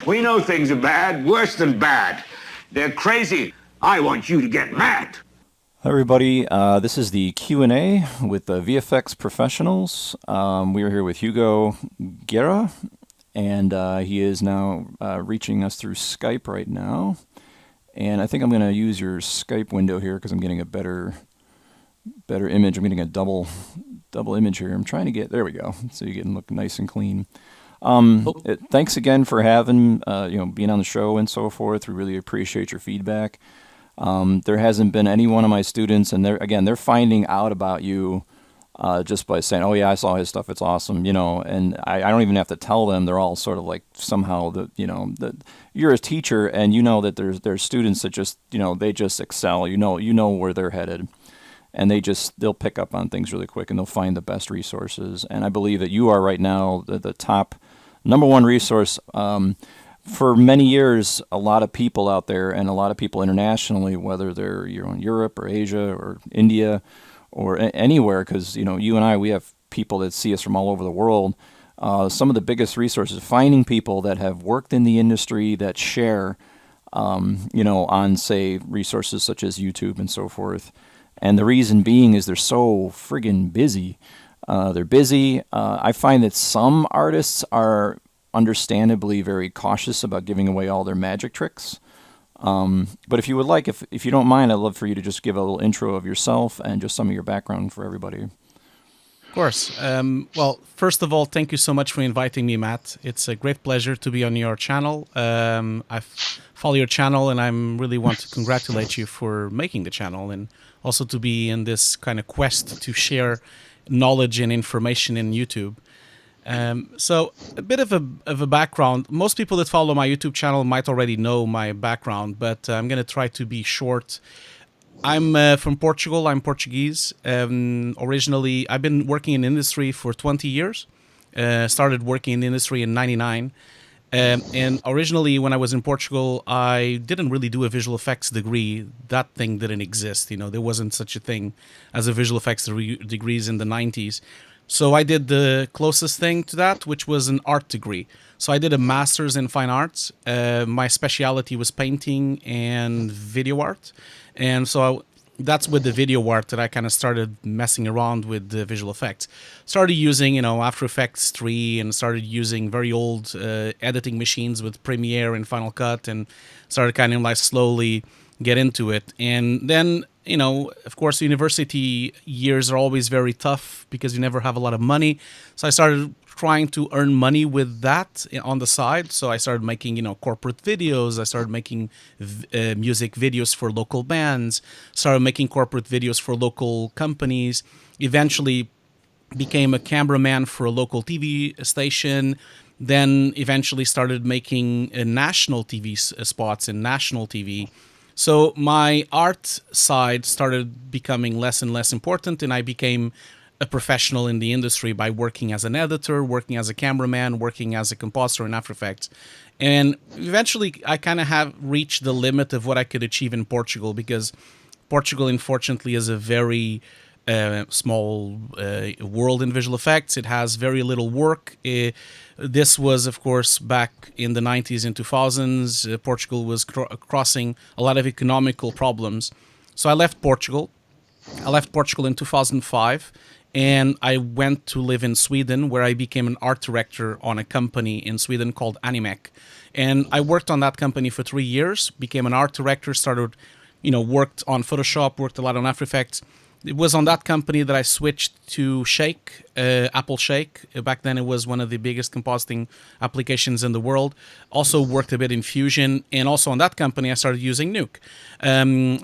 We know things are bad, worse than bad. They're crazy. I want you to get mad. Hi everybody, this is the Q&A with the VFX professionals. We are here with Hugo Guerra, and he is now reaching us through Skype right now. And I think I'm going to use your Skype window here because I'm getting a better image. I'm getting a double image here. I'm trying to get, there we go, so you can look nice and clean. Thanks again for having, being on the show and so forth. We really appreciate your feedback. There hasn't been any one of my students, and they're finding out about you just by saying, "Oh yeah, I saw his stuff. It's awesome," And I don't even have to tell them. They're all sort of like somehow that you're a teacher, and you know that there's students that just they just excel. You know where they're headed, and they'll pick up on things really quick, and they'll find the best resources. And I believe that you are right now the top #1 resource. For many years, a lot of people out there and a lot of people internationally, whether they're in Europe or Asia or India or anywhere, because you and I, we have people that see us from all over the world. Some of the biggest resources, finding people that have worked in the industry that share, on say resources such as YouTube and so forth. And the reason being is they're so friggin' busy. They're busy. I find that some artists are understandably very cautious about giving away all their magic tricks. But if you would like, if you don't mind, I'd love for you to just give a little intro of yourself and just some of your background for everybody. Of course. Well, first of all, thank you so much for inviting me, Matt. It's a great pleasure to be on your channel. I follow your channel, and I really want to congratulate you for making the channel, and also to be in this kind of quest to share knowledge and information in YouTube. So a bit of a background. Most people that follow my YouTube channel might already know my background, but I'm going to try to be short. I'm from Portugal. I'm Portuguese. Originally, I've been working in industry for 20 years. Started working in the industry in '99. And originally, when I was in Portugal, I didn't really do a visual effects degree. That thing didn't exist. There wasn't such a thing as a visual effects degrees in the '90s. So I did the closest thing to that, which was an art degree. So I did a master's in fine arts. My specialty was painting and video art. And so that's with the video art that I kind of started messing around with the visual effects. Started using, After Effects 3 and started using very old editing machines with Premiere and Final Cut, and started kind of like slowly get into it. And then, of course, university years are always very tough because you never have a lot of money. So I started trying to earn money with that on the side. So I started making, corporate videos. I started making music videos for local bands. Started making corporate videos for local companies. Eventually became a cameraman for a local TV station. Then eventually started making national TV spots in national TV. So my art side started becoming less and less important, and I became a professional in the industry by working as an editor, working as a cameraman, working as a compositor in After Effects. And eventually I kind of have reached the limit of what I could achieve in Portugal, because Portugal, unfortunately, is a very small world in visual effects. It has very little work. This was, of course, back in the 90s and 2000s. Portugal was crossing a lot of economical problems. So I left Portugal. I left Portugal in 2005, and I went to live in Sweden, where I became an art director on a company in Sweden called Animec. And I worked on that company for 3 years, became an art director, started, worked on Photoshop, worked a lot on After Effects. It was on that company that I switched to Shake, Apple Shake. Back then it was one of the biggest compositing applications in the world. Also worked a bit in Fusion, and also on that company I started using Nuke.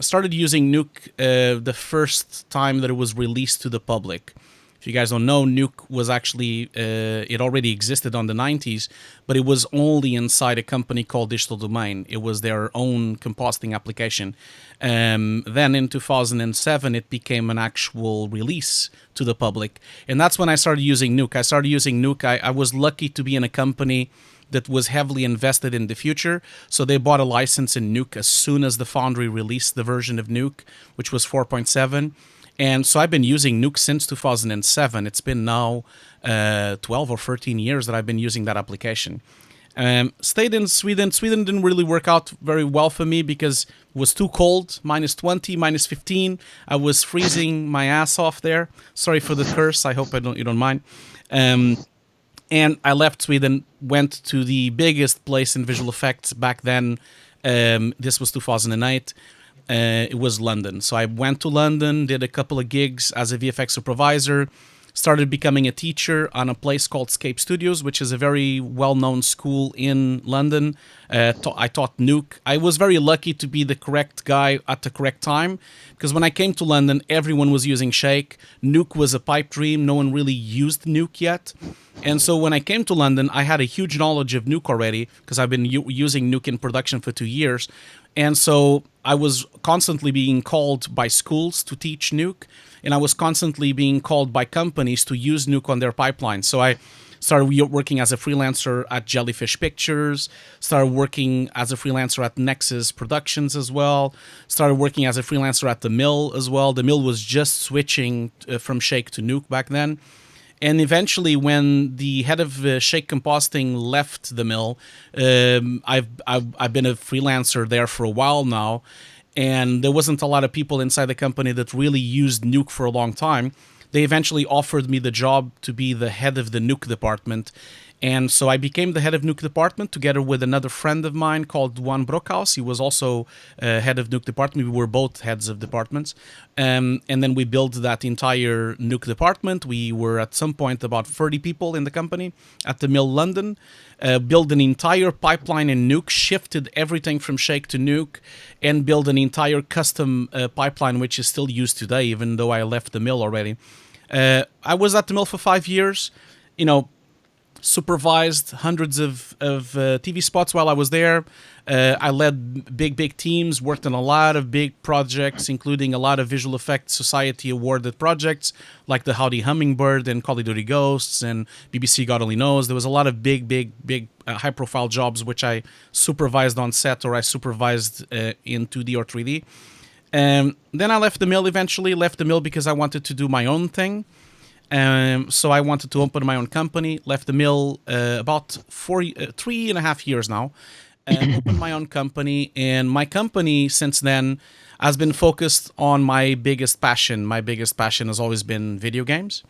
Started using Nuke the first time that it was released to the public. If you guys don't know, Nuke was actually, it already existed on the 90s, but it was only inside a company called Digital Domain. It was their own compositing application. Then in 2007, it became an actual release to the public. And that's when I started using Nuke. I was lucky to be in a company that was heavily invested in the future. So they bought a license in Nuke as soon as the Foundry released the version of Nuke, which was 4.7. And so I've been using Nuke since 2007. It's been now 12 or 13 years that I've been using that application. Stayed in Sweden. Sweden didn't really work out very well for me because it was too cold, minus 20, minus 15. I was freezing my ass off there. Sorry for the curse. I hope you don't mind. And I left Sweden, went to the biggest place in visual effects back then. This was 2008. It was London. So I went to London, did a couple of gigs as a VFX supervisor, started becoming a teacher on a place called Skype Studios, which is a very well-known school in London. I taught Nuke. I was very lucky to be the correct guy at the correct time, because when I came to London, everyone was using Shake. Nuke was a pipe dream. No one really used Nuke yet. And so when I came to London, I had a huge knowledge of Nuke already, because I've been using Nuke in production for 2 years. And so I was constantly being called by schools to teach Nuke, and I was constantly being called by companies to use Nuke on their pipeline. So I started working as a freelancer at Jellyfish Pictures, started working as a freelancer at Nexus Productions as well, started working as a freelancer at the Mill as well. The Mill was just switching from Shake to Nuke back then. And eventually, when the head of Shake Compositing left the Mill, I've been a freelancer there for a while now, and there wasn't a lot of people inside the company that really used Nuke for a long time. They eventually offered me the job to be the head of the Nuke department. And so I became the head of Nuke department together with another friend of mine called Juan Brockhaus. He was also head of Nuke department. We were both heads of departments. And then we built that entire Nuke department. We were at some point about 30 people in the company at the Mill London. Built an entire pipeline in Nuke, shifted everything from Shake to Nuke, and built an entire custom pipeline, which is still used today, even though I left the Mill already. I was at the Mill for 5 years. Supervised hundreds of TV spots while I was there. I led big teams, worked on a lot of big projects, including a lot of Visual Effects Society awarded projects like the Howdy Hummingbird and Call of Duty Ghosts and BBC God Only Knows. There was a lot of big high-profile jobs which I supervised on set, or I supervised in 2D or 3D. Then I left the Mill eventually, because I wanted to do my own thing. So I wanted to open my own company, left the Mill about 3.5 years now, and opened my own company. And my company since then has been focused on my biggest passion. My biggest passion has always been video games.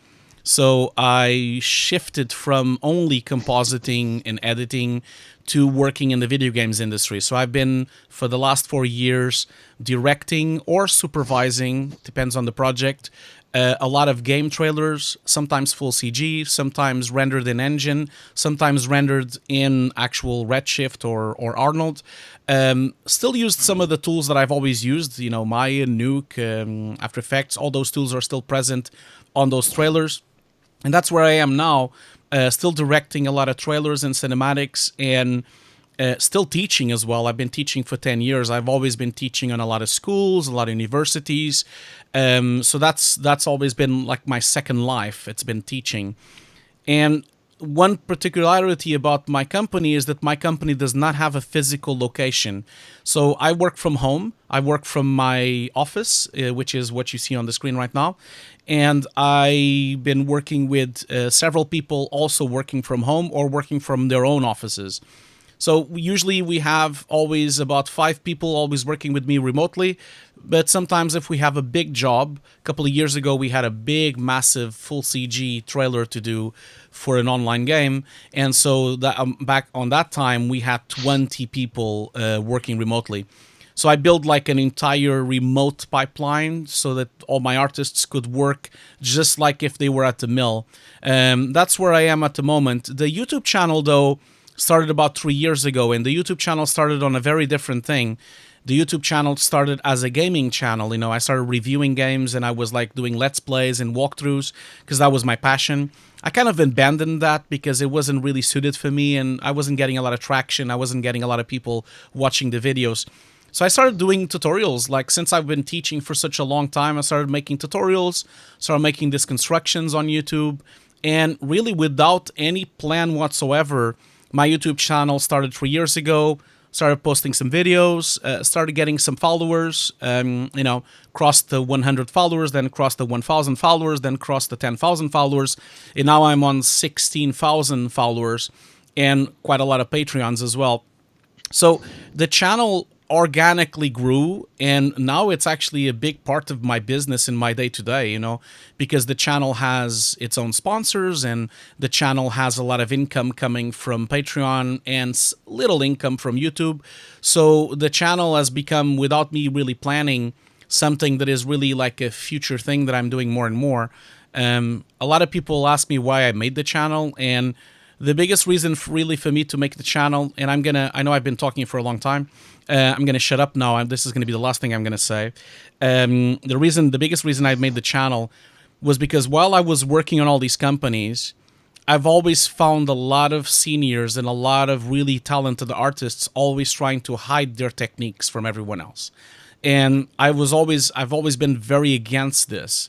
So I shifted from only compositing and editing to working in the video games industry. So I've been, for the last 4 years, directing or supervising, depends on the project, a lot of game trailers, sometimes full CG, sometimes rendered in Engine, sometimes rendered in actual Redshift or Arnold. Still used some of the tools that I've always used, Maya, Nuke, After Effects, all those tools are still present on those trailers. And that's where I am now, still directing a lot of trailers and cinematics, and still teaching as well. I've been teaching for 10 years. I've always been teaching on a lot of schools, a lot of universities. So that's always been like my second life. It's been teaching. And one particularity about my company is that my company does not have a physical location. So I work from home. I work from my office, which is what you see on the screen right now. And I've been working with several people also working from home or working from their own offices. So usually we have always about 5 people always working with me remotely. But sometimes if we have a big job, a couple of years ago we had a big, massive, full CG trailer to do for an online game. And so that, back on that time, we had 20 people working remotely. So I built like an entire remote pipeline so that all my artists could work just like if they were at the Mill. That's where I am at the moment. The YouTube channel, though, started about 3 years ago, and the YouTube channel started on a very different thing. The YouTube channel started as a gaming channel. I started reviewing games, and I was like doing Let's Plays and walkthroughs because that was my passion. I kind of abandoned that because it wasn't really suited for me, and I wasn't getting a lot of traction. I wasn't getting a lot of people watching the videos. So I started doing tutorials. Like, since I've been teaching for such a long time, I started making tutorials, started making these constructions on YouTube, and really without any plan whatsoever, my YouTube channel started 3 years ago, started posting some videos, started getting some followers, crossed the 100 followers, then crossed the 1,000 followers, then crossed the 10,000 followers, and now I'm on 16,000 followers. and quite a lot of Patreons as well. So the channel organically grew, and now it's actually a big part of my business in my day-to-day, because the channel has its own sponsors, and the channel has a lot of income coming from Patreon and little income from YouTube. So the channel has become, without me really planning, something that is really like a future thing that I'm doing more and more. A lot of people ask me why I made the channel, and the biggest reason really for me to make the channel, and I know I've been talking for a long time, I'm going to shut up now, and this is going to be the last thing I'm going to say. The biggest reason I made the channel was because while I was working on all these companies, I've always found a lot of seniors and a lot of really talented artists always trying to hide their techniques from everyone else. And I've always been very against this.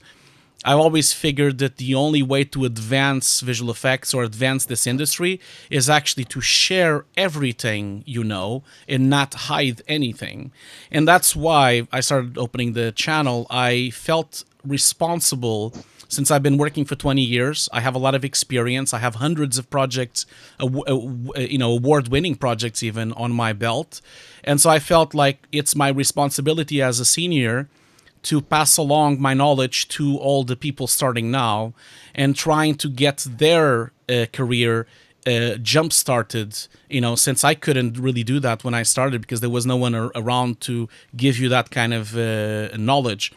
I've always figured that the only way to advance visual effects or advance this industry is actually to share everything and not hide anything. And that's why I started opening the channel. I felt responsible. Since I've been working for 20 years, I have a lot of experience. I have hundreds of projects, award-winning projects even on my belt. And so I felt like it's my responsibility as a senior to pass along my knowledge to all the people starting now and trying to get their career jump-started, since I couldn't really do that when I started because there was no one around to give you that kind of knowledge.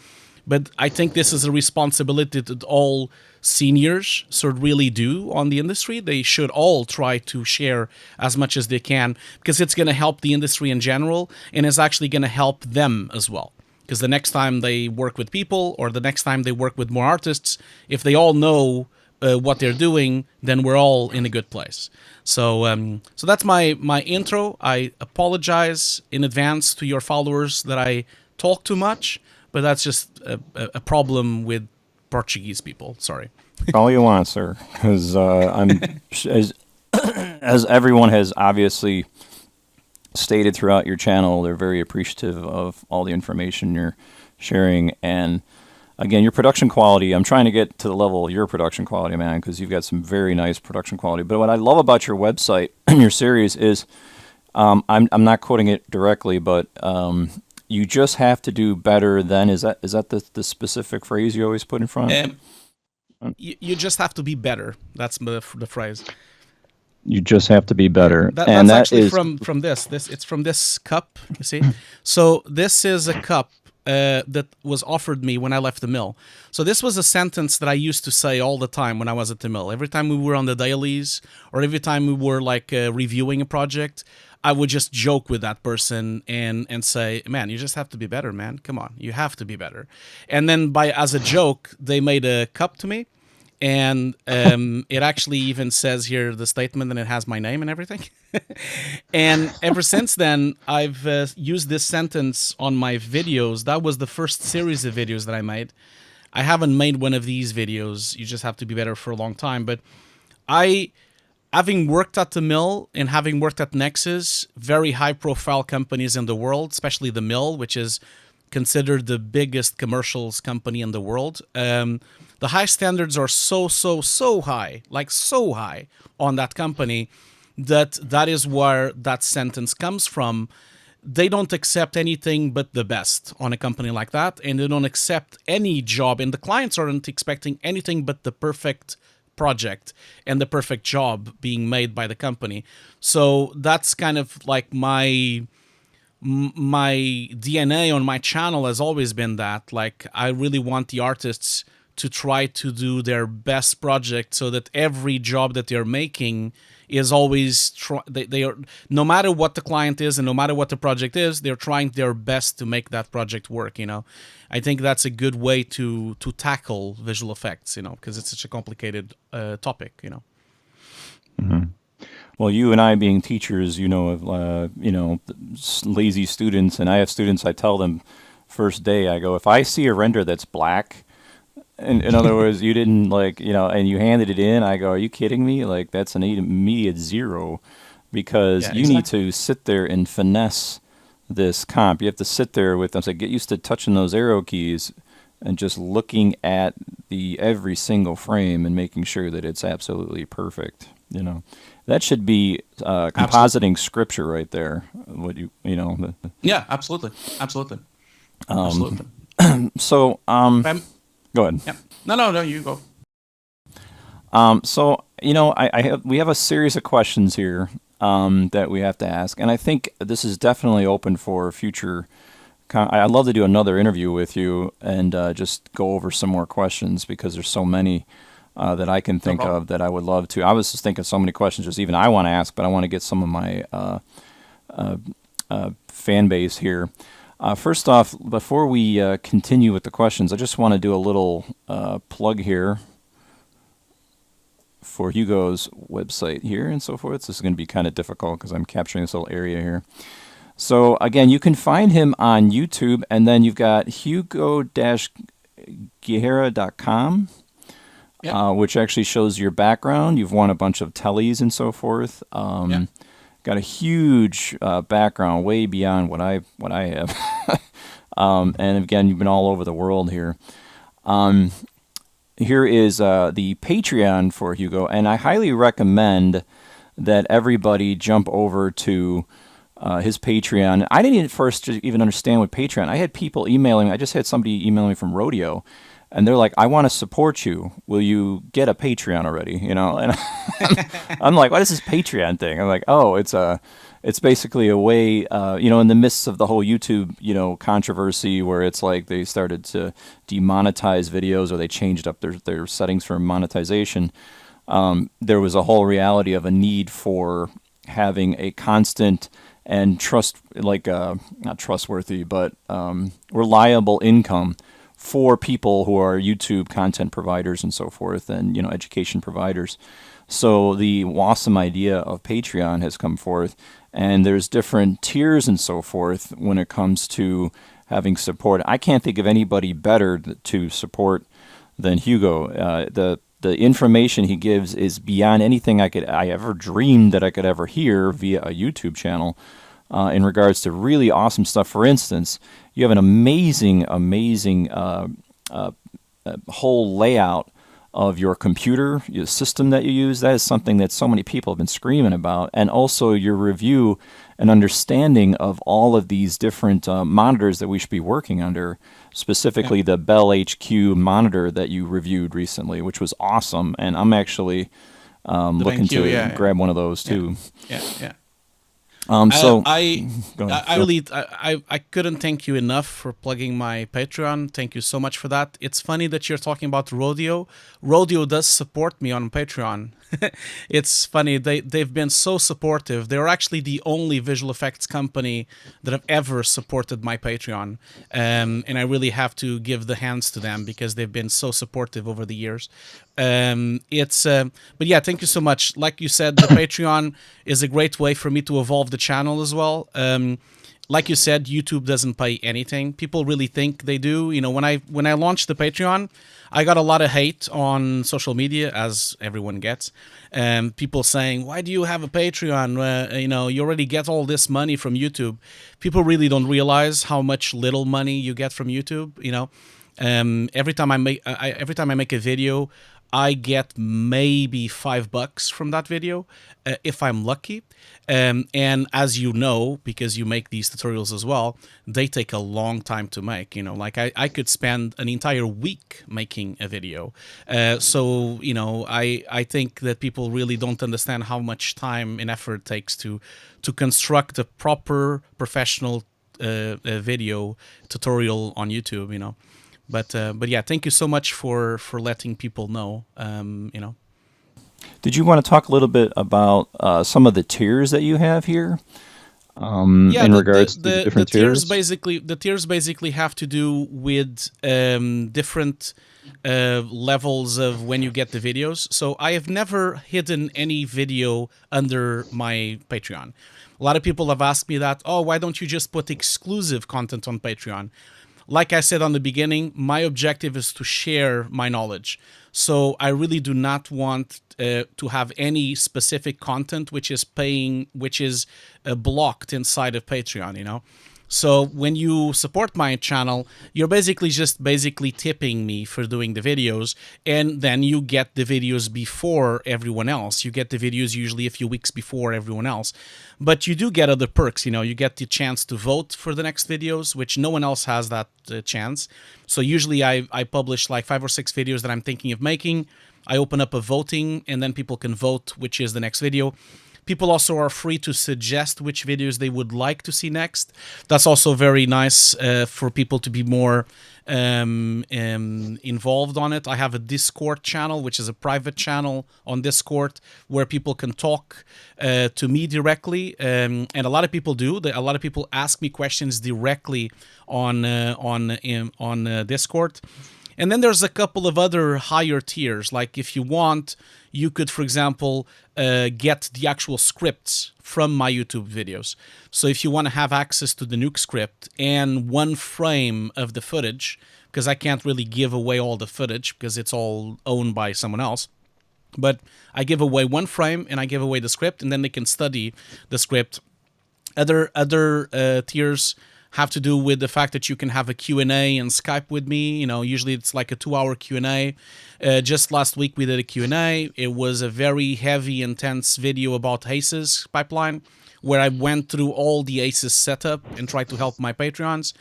But I think this is a responsibility that all seniors should really do on the industry. They should all try to share as much as they can because it's going to help the industry in general, and it's actually going to help them as well. Because the next time they work with people or the next time they work with more artists, if they all know what they're doing, then we're all in a good place. So that's my intro. I apologize in advance to your followers that I talk too much, but that's just a problem with Portuguese people. Sorry. All you want, sir, because as everyone has obviously stated throughout your channel, they're very appreciative of all the information you're sharing. And again, your production quality, I'm trying to get to the level of your production quality, man, because you've got some very nice production quality. But what I love about your website and your series is, I'm not quoting it directly, but you just have to do better than, is that the specific phrase you always put in front? You just have to be better. That's the phrase. You just have to be better. That's actually from this. It's from this cup, you see? So this is a cup that was offered me when I left the mill. So this was a sentence that I used to say all the time when I was at the mill. Every time we were on the dailies or every time we were reviewing a project, I would just joke with that person and say, man, you just have to be better, man. Come on, you have to be better. And then as a joke, they made a cup to me. And it actually even says here the statement, and it has my name and everything. And ever since then, I've used this sentence on my videos. That was the first series of videos that I made. I haven't made one of these videos. You just have to be better for a long time. But having worked at the mill and having worked at Nexus, very high-profile companies in the world, especially the mill, which is considered the biggest commercials company in the world. The high standards are so high, so high on that company that is where that sentence comes from. They don't accept anything but the best on a company like that, and they don't accept any job, and the clients aren't expecting anything but the perfect project and the perfect job being made by the company. So that's kind of like my DNA on my channel has always been that. Like, I really want the artists to try to do their best project so that every job that they're making is always they are, no matter what the client is and no matter what the project is, they're trying their best to make that project work. I think that's a good way to tackle visual effects, because it's such a complicated topic. Mm-hmm. Well, you and I being teachers, of lazy students, and I have students, I tell them first day, I go, if I see a render that's black, in other words, you didn't and you handed it in, I go, are you kidding me? Like, that's an immediate 0, because you need to sit there and finesse this comp. You have to sit there with them, say, get used to touching those arrow keys and just looking at every single frame and making sure that it's absolutely perfect. That should be compositing scripture right there. Yeah, absolutely. Absolutely. So go ahead. Yeah. No, you go. So we have a series of questions here that we have to ask, and I think this is definitely open for future. I'd love to do another interview with you and just go over some more questions, because there's so many that I can think of that I would love to. I was just thinking so many questions just even I want to ask, but I want to get some of my fan base here. First off, before we continue with the questions, I just want to do a little plug here for Hugo's website here and so forth. This is going to be kind of difficult because I'm capturing this little area here. So again, you can find him on YouTube, and then you've got Hugo-Guerra.com, which actually shows your background. You've won a bunch of tellies and so forth. Got a huge background, way beyond what I have. And again, you've been all over the world here. Here is the Patreon for Hugo, and I highly recommend that everybody jump over to his Patreon. I didn't first even understand what Patreon. I had people emailing me. I just had somebody emailing me from Rodeo, and they're like, "I want to support you. Will you get a Patreon already?" And I'm like, "What is this Patreon thing?" I'm like, "Oh, it's basically a way, in the midst of the whole YouTube, controversy where it's like they started to demonetize videos, or they changed up their settings for monetization. There was a whole reality of a need for having a constant and not trustworthy, but reliable income for people who are YouTube content providers and so forth, and education providers. So the awesome idea of Patreon has come forth, and there's different tiers and so forth when it comes to having support. I can't think of anybody better to support than Hugo. The information he gives is beyond anything I ever dreamed that I could ever hear via a YouTube channel. In regards to really awesome stuff. For instance, you have an amazing whole layout of your computer, your system that you use. That is something that so many people have been screaming about. And also your review and understanding of all of these different monitors that we should be working under, specifically the Bell HQ monitor that you reviewed recently, which was awesome. And I'm actually looking to grab one of those too. Yeah. So I couldn't thank you enough for plugging my Patreon. Thank you so much for that. It's funny that you're talking about Rodeo. Rodeo does support me on Patreon. It's funny, they've been so supportive. They're actually the only visual effects company that have ever supported my Patreon, and I really have to give the hands to them because they've been so supportive over the years. But yeah, thank you so much. Like you said, the Patreon is a great way for me to evolve the channel as well. Like you said, YouTube doesn't pay anything. People really think they do. When I launched the Patreon, I got a lot of hate on social media, as everyone gets. People saying, "Why do you have a Patreon? You already get all this money from YouTube." People really don't realize how much little money you get from YouTube. Every time I make a video, I get maybe $5 from that video, if I'm lucky. And as you know, because you make these tutorials as well, they take a long time to make. I could spend an entire week making a video. So I think that people really don't understand how much time and effort it takes to construct a proper professional video tutorial on YouTube. But yeah, thank you so much for letting people know. Did you want to talk a little bit about some of the tiers that you have here? In regards to the different tiers? The tiers basically have to do with different levels of when you get the videos. So I have never hidden any video under my Patreon. A lot of people have asked me that, "Oh, why don't you just put exclusive content on Patreon?" Like I said on the beginning, my objective is to share my knowledge. So I really do not want to have any specific content which is blocked inside of Patreon, So when you support my channel, you're basically just tipping me for doing the videos, and then you get the videos before everyone else. You get the videos usually a few weeks before everyone else. But you do get other perks, you get the chance to vote for the next videos, which no one else has that chance. So usually I publish like 5 or 6 videos that I'm thinking of making. I open up a voting, and then people can vote which is the next video. People also are free to suggest which videos they would like to see next. That's also very nice for people to be more involved on it. I have a Discord channel, which is a private channel on Discord where people can talk to me directly, and a lot of people do. A lot of people ask me questions directly on Discord. And then there's a couple of other higher tiers. Like if you want, you could, for example, get the actual scripts from my YouTube videos. So if you want to have access to the Nuke script and one frame of the footage, because I can't really give away all the footage because it's all owned by someone else, but I give away one frame and I give away the script, and then they can study the script. Other tiers have to do with the fact that you can have a Q&A and Skype with me. Usually it's like a 2-hour Q&A. Just last week we did a Q&A. It was a very heavy, intense video about ACES pipeline, where I went through all the ACES setup and tried to help my Patreons.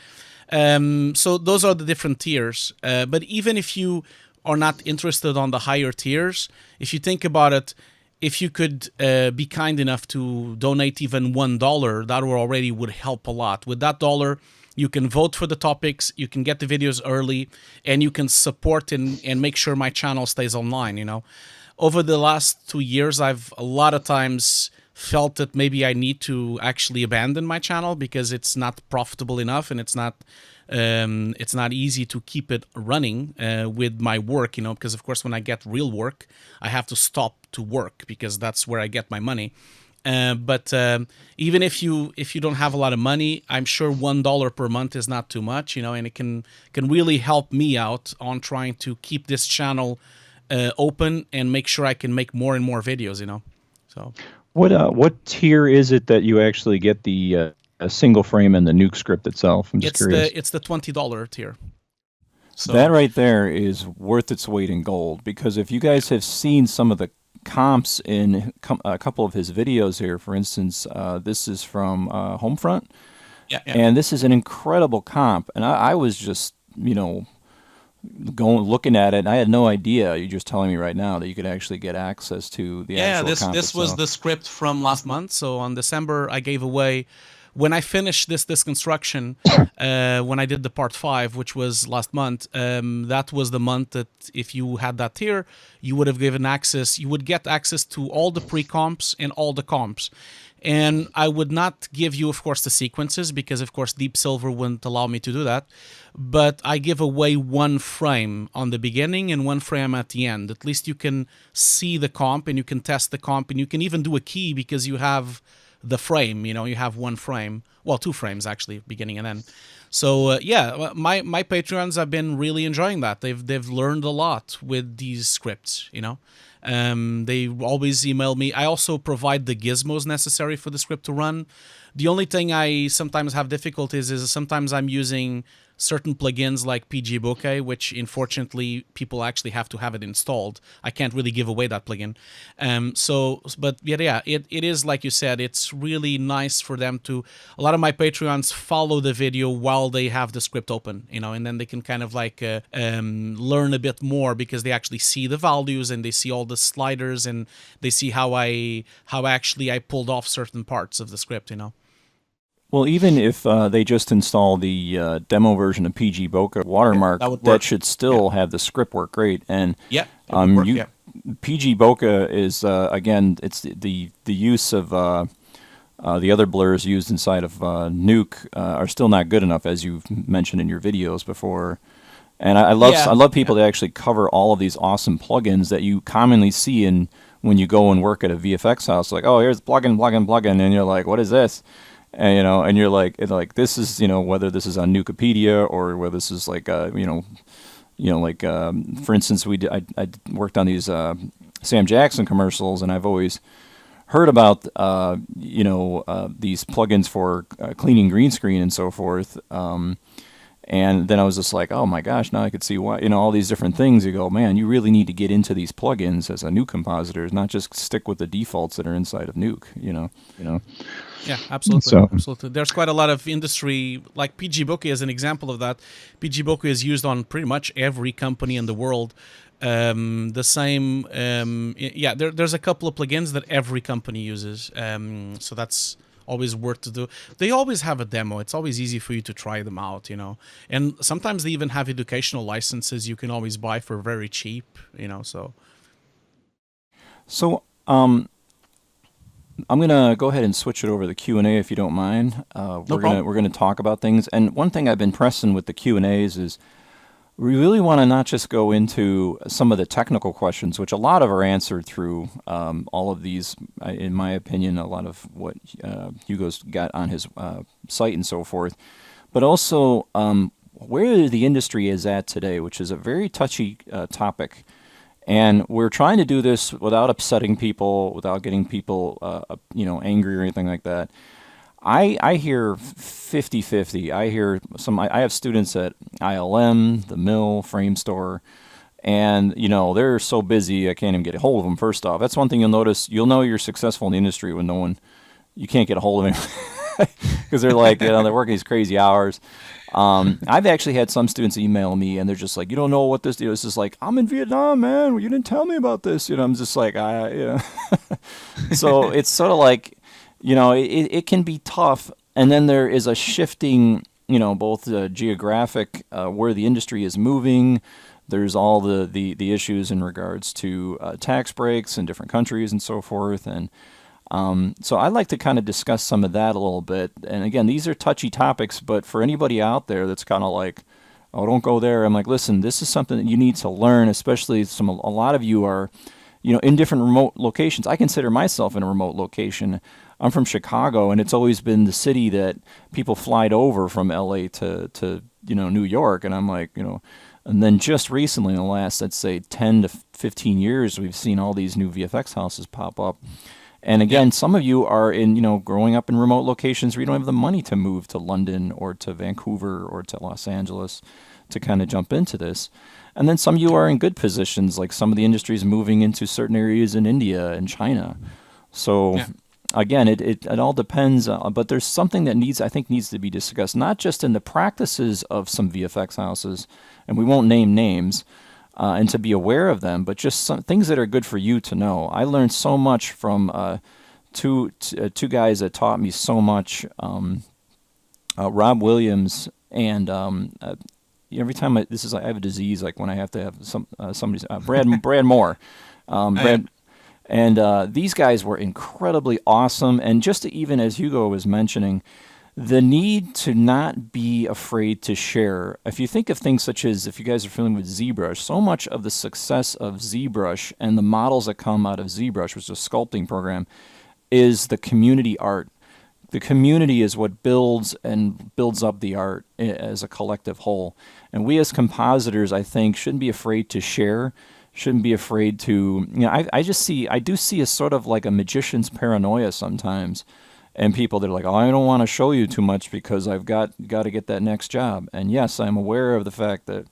So those are the different tiers. But even if you are not interested on the higher tiers, if you think about it, if you could be kind enough to donate even $1, that already would help a lot. With that dollar, you can vote for the topics, you can get the videos early, and you can support and make sure my channel stays online, Over the last 2 years, I've a lot of times felt that maybe I need to actually abandon my channel because it's not profitable enough, and it's not easy to keep it running with my work, because of course when I get real work, I have to stop to work because that's where I get my money. But even if you don't have a lot of money, I'm sure $1 per month is not too much, and it can really help me out on trying to keep this channel open and make sure I can make more and more videos, So What tier is it that you actually get the a single frame and the Nuke script itself? I'm just curious. It's the $20 tier. So that right there is worth its weight in gold, because if you guys have seen some of the comps in a couple of his videos here, for instance, this is from Homefront, and this is an incredible comp, and I was just looking at it, and I had no idea. You're just telling me right now that you could actually get access to the actual comp this was the script from last month. So on December, I gave away. When I finished this construction, when I did the part 5, which was last month, that was the month that if you had that tier, you would have given access. You would get access to all the pre-comps and all the comps. And I would not give you, of course, the sequences because, of course, Deep Silver wouldn't allow me to do that. But I give away one frame on the beginning and one frame at the end. At least you can see the comp and you can test the comp, and you can even do a key because you have the frame, you have one frame, well, 2 frames actually, beginning and end. So my Patreons have been really enjoying that. They've learned a lot with these scripts, They always email me. I also provide the gizmos necessary for the script to run. The only thing I sometimes have difficulties is sometimes I'm using certain plugins like PG Bokeh, which unfortunately people actually have to have it installed. I can't really give away that plugin. It is like you said, it's really nice for them to, a lot of my Patreons follow the video while they have the script open, and then they can kind of like learn a bit more because they actually see the values and they see all the sliders and they see how I pulled off certain parts of the script, Well, even if they just install the demo version of PG Bokeh watermark, that should still have the script work great. And PG Bokeh is again, it's the use of the other blurs used inside of Nuke are still not good enough, as you've mentioned in your videos before. And I love people that actually cover all of these awesome plugins that you commonly see in when you go and work at a VFX house. Like, oh, here's plugin, and you're like, what is this? And and you're like, this is whether this is on Nukepedia or whether this is like for instance, I worked on these Sam Jackson commercials, and I've always heard about these plugins for cleaning green screen and so forth. And then I was just like, oh my gosh, now I could see why, all these different things. You go, man, you really need to get into these plugins as a Nuke compositor, not just stick with the defaults that are inside of Nuke, Yeah, absolutely. So- Absolutely. There's quite a lot of industry, like PG Bokeh is an example of that. PG Bokeh is used on pretty much every company in the world. The same, there's a couple of plugins that every company uses. So that's always worth to do. They always have a demo. It's always easy for you to try them out, And sometimes they even have educational licenses you can always buy for very cheap, So, I'm gonna go ahead and switch it over to the Q&A if you don't mind. We're gonna talk about things, and one thing I've been pressing with the Q&As is we really want to not just go into some of the technical questions, which a lot of are answered through all of these. In my opinion, a lot of what Hugo's got on his site and so forth, but also where the industry is at today, which is a very touchy topic. And we're trying to do this without upsetting people, without getting people, angry or anything like that. I hear 50-50. I hear I have students at ILM, the Mill, Frame Store, and, they're so busy I can't even get a hold of them, first off. That's one thing you'll notice. You'll know you're successful in the industry when you can't get a hold of them because they're like, they're working these crazy hours. I've actually had some students email me and they're just like, you don't know what this is. It's just like, I'm in Vietnam, man. You didn't tell me about this. I'm just like, So it's sort of like, it can be tough. And then there is a shifting, both geographic, where the industry is moving. There's all the issues in regards to tax breaks in different countries and so forth. And so I'd like to kind of discuss some of that a little bit. And again, these are touchy topics, but for anybody out there that's kind of like, oh, don't go there. I'm like, listen, this is something that you need to learn, especially a lot of you are, in different remote locations. I consider myself in a remote location. I'm from Chicago, and it's always been the city that people flied over from LA to New York. And I'm like, and then just recently in the last, let's say 10 to 15 years, we've seen all these new VFX houses pop up. And again, some of you are growing up in remote locations where you don't have the money to move to London or to Vancouver or to Los Angeles to kind of jump into this. And then some of you are in good positions, like some of the industries moving into certain areas in India and China. So again, it all depends, but there's something that I think needs to be discussed, not just in the practices of some VFX houses, and we won't name names, and to be aware of them, but just some things that are good for you to know. I learned so much from two guys that taught me so much. Rob Williams and every time I have a disease, like when I have to have somebody's Brad Moore, Brad. And these guys were incredibly awesome. And just even as Hugo was mentioning, the need to not be afraid to share. If you think of things such as, if you guys are familiar with ZBrush, so much of the success of ZBrush and the models that come out of ZBrush, which is a sculpting program, is the community art. The community is what builds up the art as a collective whole. And we as compositors, I think, shouldn't be afraid to share, shouldn't be afraid to, I do see a sort of like a magician's paranoia sometimes. And people, they're like, oh, I don't want to show you too much because I've got to get that next job. And yes, I'm aware of the fact that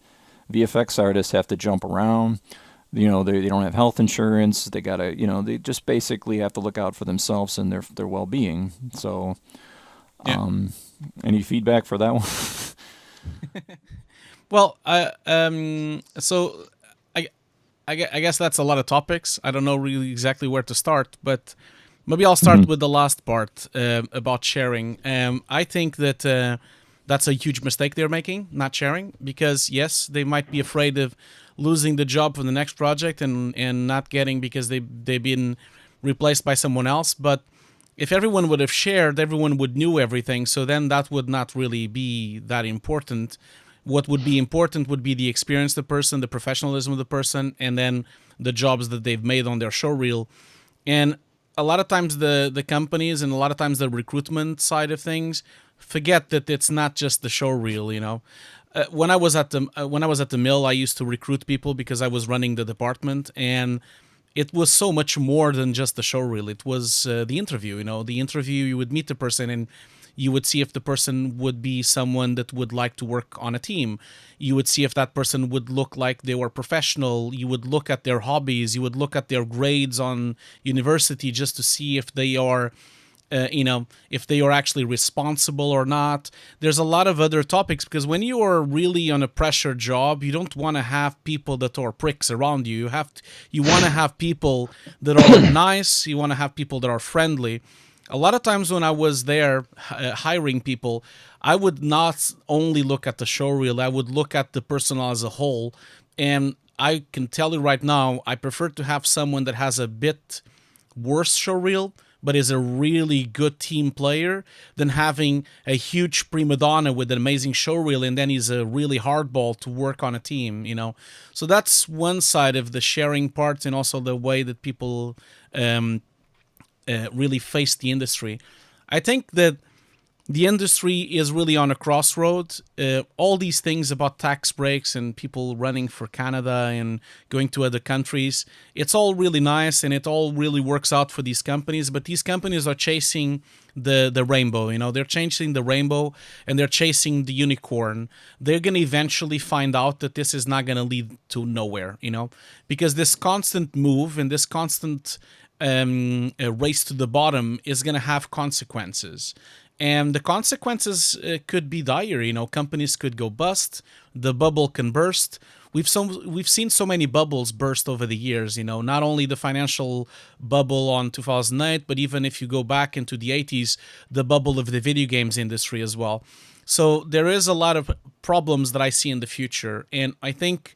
VFX artists have to jump around. They don't have health insurance. They gotta, they just basically have to look out for themselves and their well-being. So, any feedback for that one? Well, so I guess that's a lot of topics. I don't know really exactly where to start, but maybe I'll start with the last part about sharing. I think that that's a huge mistake they're making, not sharing, because yes, they might be afraid of losing the job for the next project and not getting because they've been replaced by someone else. But if everyone would have shared, everyone would know everything. So then that would not really be that important. What would be important would be the experience of the person, the professionalism of the person, and then the jobs that they've made on their show reel. And a lot of times the companies and a lot of times the recruitment side of things forget that it's not just the show reel, When I was at the Mill, I used to recruit people because I was running the department, and it was so much more than just the show reel. It was the interview. The interview, you would meet the person and you would see if the person would be someone that would like to work on a team. You would see if that person would look like they were professional. You would look at their hobbies. You would look at their grades on university just to see if they are if they are actually responsible or not. There's a lot of other topics, because when you are really on a pressure job, you don't want to have people that are pricks around you. You want to have people that are nice. You want to have people that are friendly. A lot of times when I was there hiring people, I would not only look at the show reel, I would look at the person as a whole. And I can tell you right now, I prefer to have someone that has a bit worse show reel, but is a really good team player, than having a huge prima donna with an amazing show reel and then he's a really hardball to work on a team, So that's one side of the sharing part, and also the way that people really face the industry. I think that the industry is really on a crossroad. All these things about tax breaks and people running for Canada and going to other countries, it's all really nice and it all really works out for these companies. But these companies are chasing the rainbow. They're chasing the rainbow and they're chasing the unicorn. They're going to eventually find out that this is not going to lead to nowhere, because this constant move and this constant race to the bottom is going to have consequences. And the consequences could be dire. Companies could go bust. The bubble can burst. We've seen so many bubbles burst over the years. Not only the financial bubble on 2008, but even if you go back into the 80s, the bubble of the video games industry as well. So there is a lot of problems that I see in the future, and I think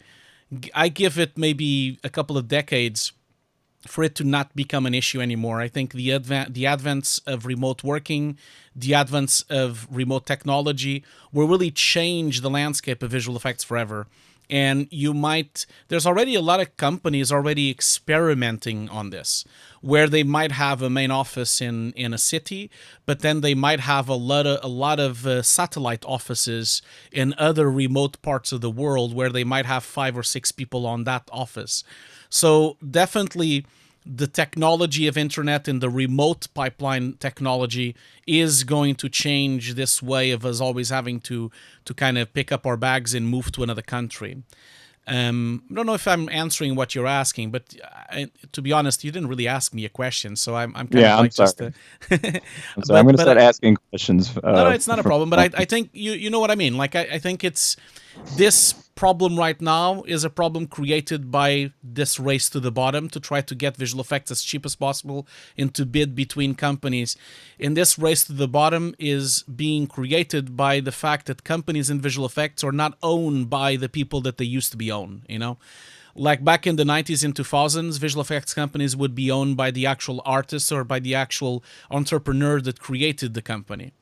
I give it maybe a couple of decades for it to not become an issue anymore. I think the advents of remote working, the advents of remote technology will really change the landscape of visual effects forever. And there's already a lot of companies already experimenting on this, where they might have a main office in a city, but then they might have a lot of satellite offices in other remote parts of the world, where they might have 5 or 6 people on that office. So definitely the technology of internet and the remote pipeline technology is going to change this way of us always having to kind of pick up our bags and move to another country. I don't know if I'm answering what you're asking, but to be honest, you didn't really ask me a question, so I'm kind of like I'm sorry. just. I'm sorry. I'm going to start asking questions. No, it's not a problem. But I think you know what I mean. Like I think it's this problem right now is a problem created by this race to the bottom to try to get visual effects as cheap as possible and to bid between companies. And this race to the bottom is being created by the fact that companies in visual effects are not owned by the people that they used to be owned, Like back in the 90s and 2000s, visual effects companies would be owned by the actual artist or by the actual entrepreneur that created the company.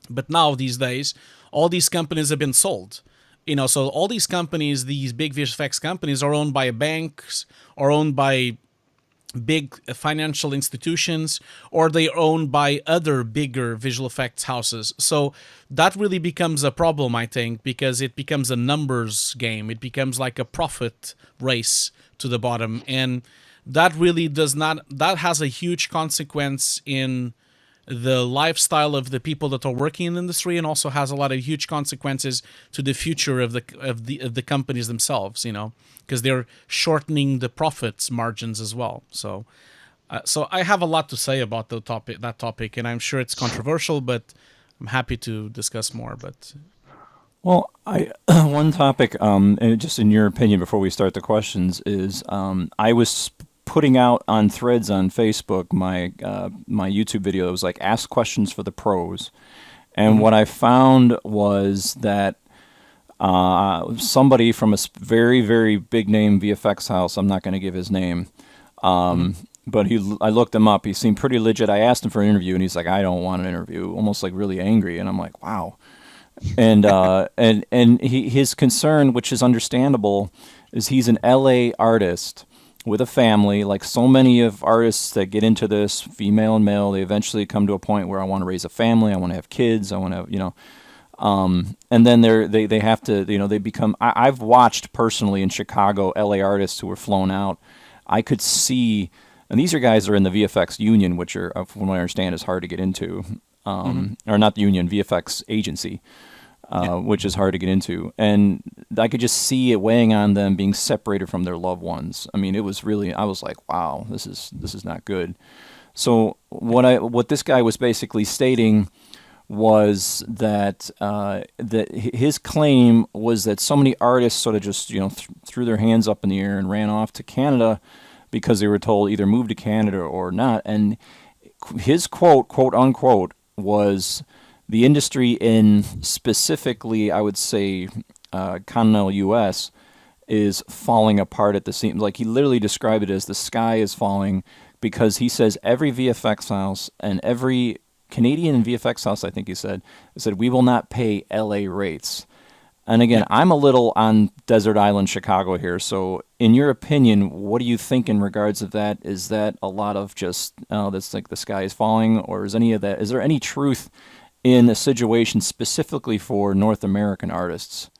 But now, these days, all these companies have been sold. So all these companies, these big VFX companies, are owned by banks, are owned by big financial institutions, or they're owned by other bigger visual effects houses. So that really becomes a problem, I think, because it becomes a numbers game. It becomes like a profit race to the bottom. And that really that has a huge consequence in the lifestyle of the people that are working in the industry, and also has a lot of huge consequences to the future of the companies themselves, because they're shortening the profits margins as well. So I have a lot to say about that topic, and I'm sure it's controversial, but I'm happy to discuss more. But well, one topic, and just in your opinion before we start the questions, is I was putting out on threads on Facebook my YouTube video that was like ask questions for the pros, and what I found was that somebody from a very, very big name VFX house, I'm not going to give his name, but I looked him up. He seemed pretty legit. I asked him for an interview, and he's like, I don't want an interview, almost like really angry. And I'm like, wow. And his concern, which is understandable, is he's an LA artist with a family. Like so many of artists that get into this, female and male, they eventually come to a point where I want to raise a family, I want to have kids, I want to, and then they have to, they become. I've watched personally in Chicago LA artists who were flown out. I could see, and these are guys that are in the VFX union, which are, from what I understand, is hard to get into, or not the union, VFX agency, which is hard to get into. And I could just see it weighing on them, being separated from their loved ones. I mean, it was really, I was like, wow, this is not good. So what this guy was basically stating was that his claim was that so many artists sort of just threw their hands up in the air and ran off to Canada because they were told either move to Canada or not. And his quote unquote, was the industry in specifically, I would say, continental U.S. is falling apart at the seams. Like, he literally described it as the sky is falling, because he says every VFX house and every Canadian VFX house, I think he said, we will not pay LA rates. And again, I'm a little on desert island Chicago here. So in your opinion, what do you think in regards of that? Is that a lot of just, that's like the sky is falling, or is any of that, is there any truth in a situation specifically for North American artists?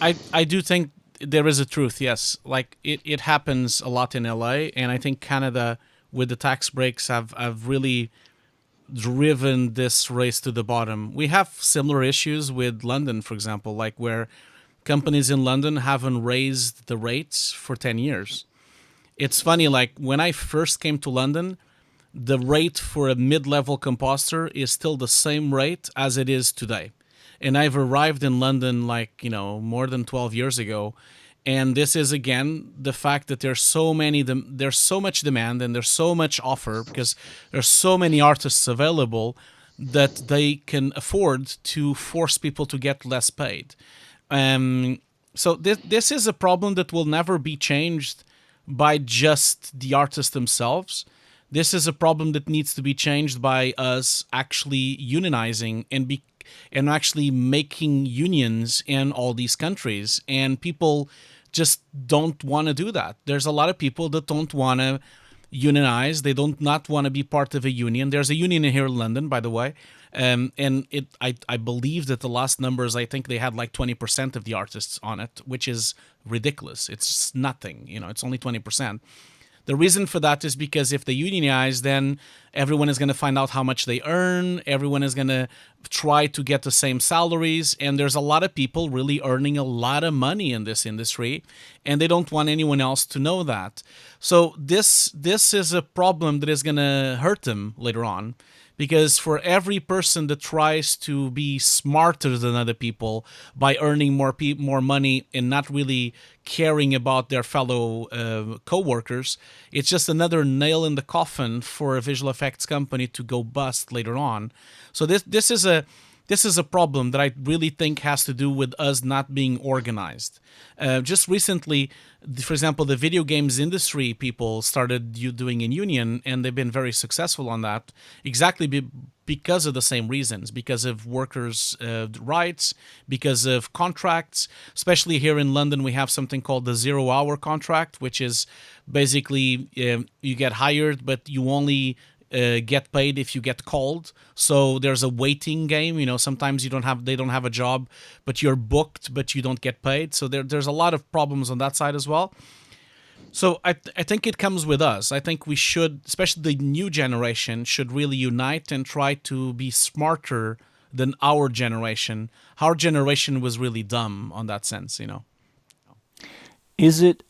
I do think there is a truth, yes. Like, it happens a lot in LA, and I think Canada, with the tax breaks, have really driven this race to the bottom. We have similar issues with London, for example, like where companies in London haven't raised the rates for 10 years. It's funny, like when I first came to London, the rate for a mid-level compositor is still the same rate as it is today. And I've arrived in London more than 12 years ago. And this is, again, the fact that there's so much demand and there's so much offer, because there's so many artists available that they can afford to force people to get less paid. So this is a problem that will never be changed by just the artists themselves. This is a problem that needs to be changed by us actually unionizing and actually making unions in all these countries. And people just don't want to do that. There's a lot of people that don't want to unionize. They don't not want to be part of a union. There's a union here in London, by the way. And I believe that the last numbers, I think they had like 20% of the artists on it, which is ridiculous. It's nothing, it's only 20%. The reason for that is because if they unionize, then everyone is going to find out how much they earn. Everyone is going to try to get the same salaries. And there's a lot of people really earning a lot of money in this industry, and they don't want anyone else to know that. So this is a problem that is going to hurt them later on, because for every person that tries to be smarter than other people by earning more money and not really caring about their fellow co-workers, it's just another nail in the coffin for a visual effects company to go bust later on. So this is a problem that I really think has to do with us not being organized. Just recently, for example, the video games industry people started doing a union, and they've been very successful on that, exactly because of the same reasons, because of workers' rights, because of contracts. Especially here in London, we have something called the 0-hour contract, which is basically you get hired, but you only get paid if you get called. So there's a waiting game. Sometimes they don't have a job, but you're booked, but you don't get paid. So there's a lot of problems on that side as well. So I think it comes with us. I think we should, especially the new generation, should really unite and try to be smarter than our generation. Our generation was really dumb on that sense, Is it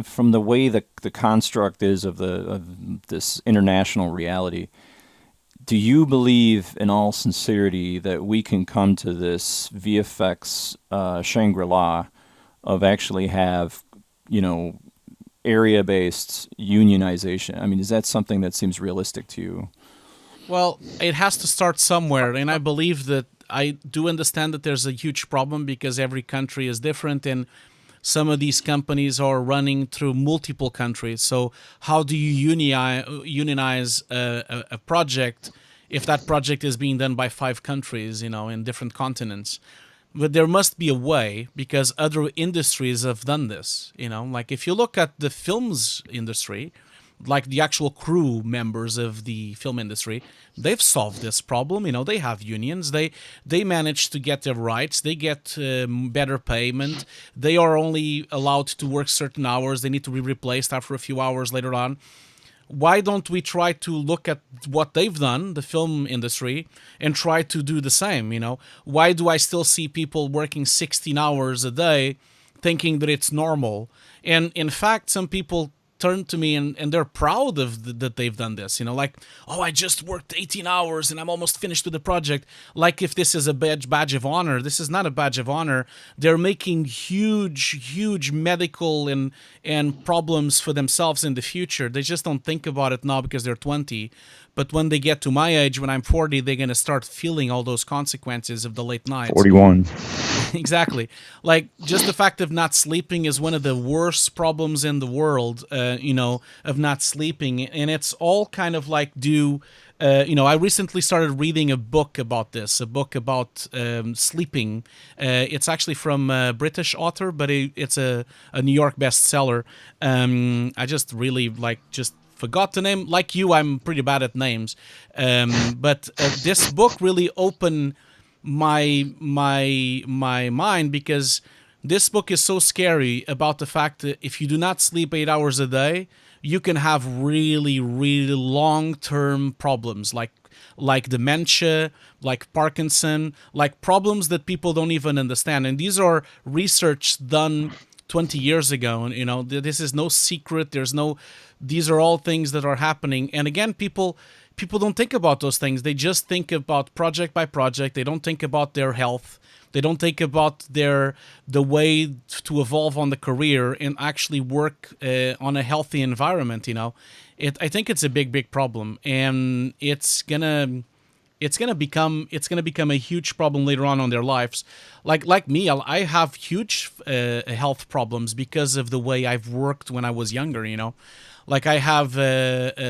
from the way the construct is of this international reality, do you believe in all sincerity that we can come to this VFX Shangri-La of actually have, area-based unionization? I mean, is that something that seems realistic to you? Well, it has to start somewhere, and I believe that I do understand that there's a huge problem because every country is different, and some of these companies are running through multiple countries. So how do you unionize a project if that project is being done by 5 countries, in different continents? But there must be a way, because other industries have done this. Like if you look at the films industry, like the actual crew members of the film industry, they've solved this problem. You know, they have unions. They manage to get their rights. They get better payment. They are only allowed to work certain hours. They need to be replaced after a few hours later on. Why don't we try to look at what they've done, the film industry, and try to do the same, you know? Why do I still see people working 16 hours a day thinking that it's normal? And in fact, some people turn to me and they're proud of that they've done this, you know, like, oh, I just worked 18 hours and I'm almost finished with the project. Like if this is a badge of honor. This is not a badge of honor. They're making huge medical and problems for themselves in the future. They just don't think about it now because they're 20. But when they get to my age, when I'm 40, they're going to start feeling all those consequences of the late nights. 41. Exactly. Like, just the fact of not sleeping is one of the worst problems in the world, you know, of not sleeping. And it's all kind of like due, you know, I recently started reading a book about this, a book about sleeping. It's actually from a British author, but it's a New York bestseller. I just really just forgot the name. Like you, I'm pretty bad at names. But this book really opened my mind, because this book is so scary about the fact that if you do not sleep 8 hours a day, you can have really long-term problems like dementia, like Parkinson, like problems that people don't even understand. And these are research done 20 years ago, and you know, this is no secret. These are all things that are happening. And again, people don't think about those things. They just think about project by project. They don't think about their health. They don't think about the way to evolve on the career and actually work on a healthy environment. You know, I think it's a big problem, and it's gonna become a huge problem later on their lives. Like me, I have huge health problems because of the way I've worked when I was younger. You know. Like I have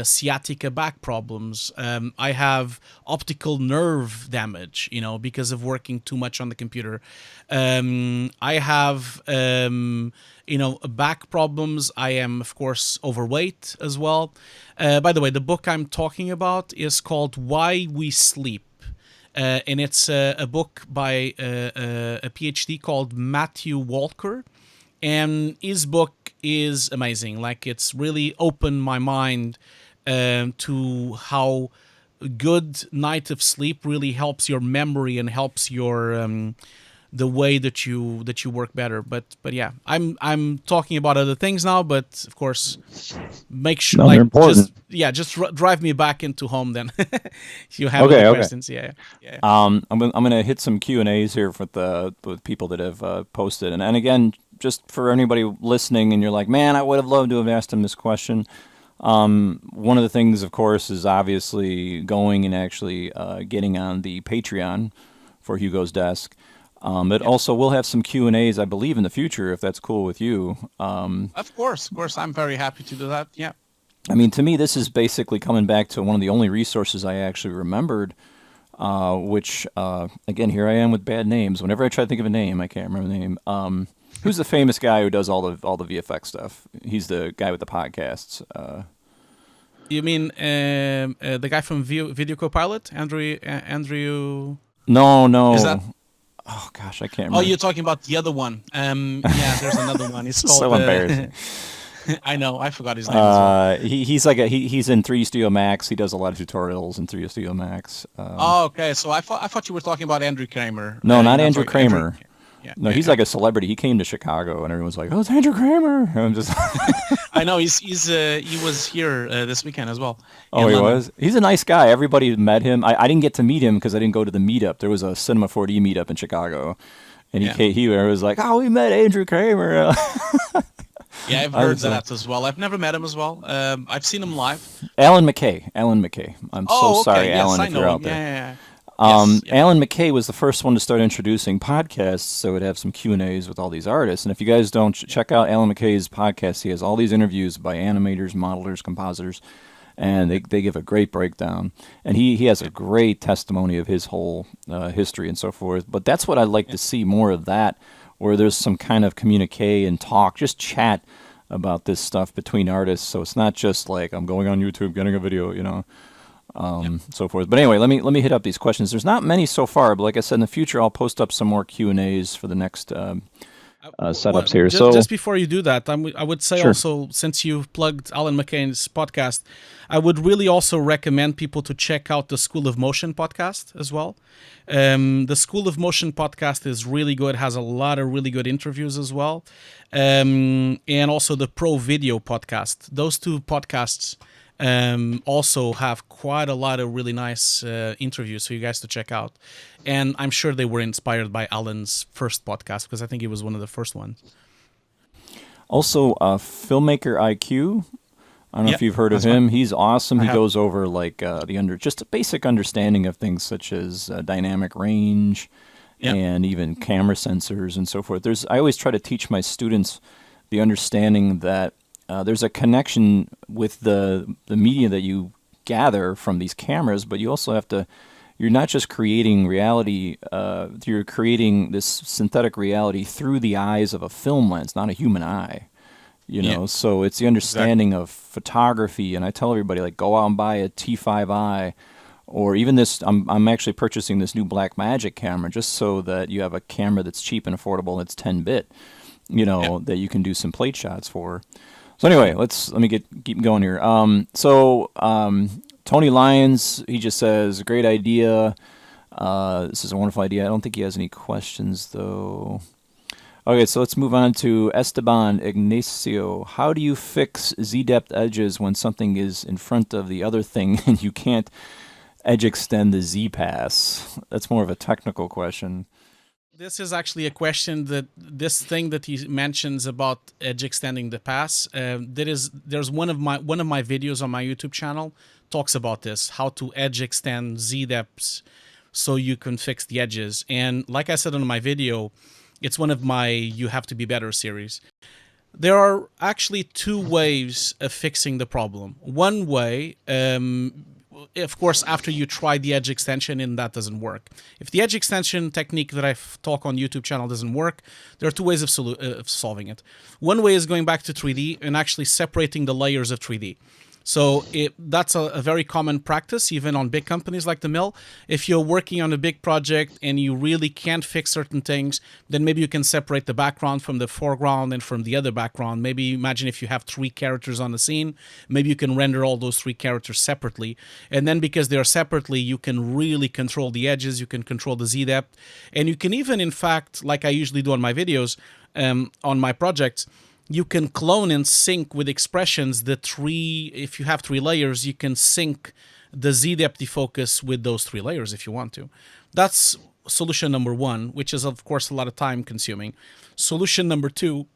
sciatica back problems. I have optical nerve damage, you know, because of working too much on the computer. I have, you know, back problems. I am, of course, overweight as well. By the way, the book I'm talking about is called Why We Sleep. And it's a book by a PhD called Matthew Walker. And his book is amazing. Like, it's really opened my mind to how good night of sleep really helps your memory and helps your the way that you work better. But yeah, I'm talking about other things now. But of course, make sure they're important. just drive me back into home then. If you have other questions, yeah. I'm gonna hit some Q&As here with people that have posted, and again, just for anybody listening, and you're like, man, I would have loved to have asked him this question. One of the things, of course, is obviously going and actually getting on the Patreon for Hugo's Desk. But also, we'll have some Q&As, I believe, in the future, if that's cool with you. Of course, I'm very happy to do that. Yeah. I mean, to me, this is basically coming back to one of the only resources I actually remembered, which, again, here I am with bad names. Whenever I try to think of a name, I can't remember the name. Who's the famous guy who does all the VFX stuff? He's the guy with the podcasts. You mean the guy from Video Copilot, Andrew? No. Is that? Oh gosh, I can't remember. Oh, you're talking about the other one. Yeah, there's another one. It's called. So embarrassing. I know. I forgot his name. As well. He's in 3D Studio Max. He does a lot of tutorials in 3D Studio Max. Oh, okay. So I thought you were talking about Andrew Kramer. No, not Andrew Kramer. No, he's yeah. like a celebrity. He came to Chicago, and everyone's like, "Oh, it's Andrew Kramer." I'm just. I know he was here this weekend as well. Oh, he was. He's a nice guy. Everybody met him. I didn't get to meet him because I didn't go to the meetup. There was a Cinema 4D meetup in Chicago, and he was like, "Oh, we met Andrew Kramer." Yeah, I've heard that as well. I've never met him as well. I've seen him live. Alan McKay. I'm so sorry, yes, Alan, I if know you're him. out there. Yeah. Alan McKay was the first one to start introducing podcasts, so we'd have some Q&As with all these artists. And if you guys don't check out Alan McKay's podcast, he has all these interviews by animators, modelers, compositors, and they give a great breakdown. And he has a great testimony of his whole history and so forth. But that's what I'd like to see more of that, where there's some kind of communique and talk, just chat about this stuff between artists. So it's not just like I'm going on YouTube, getting a video, so forth. But anyway, let me hit up these questions. There's not many so far, but like I said, in the future, I'll post up some more Q&As for the next setups here. Just before you do that, I would say Sure. also, since you've plugged Alan McCain's podcast, I would really also recommend people to check out the School of Motion podcast as well. The School of Motion podcast is really good, has a lot of really good interviews as well. And also the Pro Video podcast. Those two podcasts also have quite a lot of really nice interviews for you guys to check out. And I'm sure they were inspired by Alan's first podcast, because I think it was one of the first ones. Also, Filmmaker IQ. I don't know if you've heard of him. He's awesome. He goes over like just a basic understanding of things such as dynamic range and even camera sensors and so forth. I always try to teach my students the understanding that there's a connection with the media that you gather from these cameras, but you also have to. You're not just creating reality. You're creating this synthetic reality through the eyes of a film lens, not a human eye. So it's the understanding of photography, and I tell everybody, like, go out and buy a T5i, or even this. I'm actually purchasing this new Blackmagic camera just so that you have a camera that's cheap and affordable, and it's 10-bit, that you can do some plate shots for. So anyway, let me keep going here. Tony Lyons, he just says, great idea. This is a wonderful idea. I don't think he has any questions though. Okay, so let's move on to Esteban Ignacio. How do you fix Z-depth edges when something is in front of the other thing and you can't edge extend the Z-pass? That's more of a technical question. This is actually a question this thing that he mentions about edge extending the pass. There's one of my videos on my YouTube channel talks about this, how to edge extend Z-depths so you can fix the edges. And like I said in my video, it's one of my You Have to Be Better series. There are actually two ways of fixing the problem. One way, of course, after you try the edge extension and that doesn't work. If the edge extension technique that I talk on YouTube channel doesn't work, there are two ways of solving it. One way is going back to 3D and actually separating the layers of 3D. So that's a very common practice, even on big companies like the Mill. If you're working on a big project and you really can't fix certain things, then maybe you can separate the background from the foreground and from the other background. Maybe imagine if you have 3 characters on the scene, maybe you can render all those 3 characters separately. And then because they are separately, you can really control the edges, you can control the Z-depth. And you can even, in fact, like I usually do on my videos, on my projects, you can clone and sync with expressions if you have 3 layers, you can sync the Z-depth defocus with those 3 layers if you want to. That's solution number 1, which is of course a lot of time consuming. Solution number 2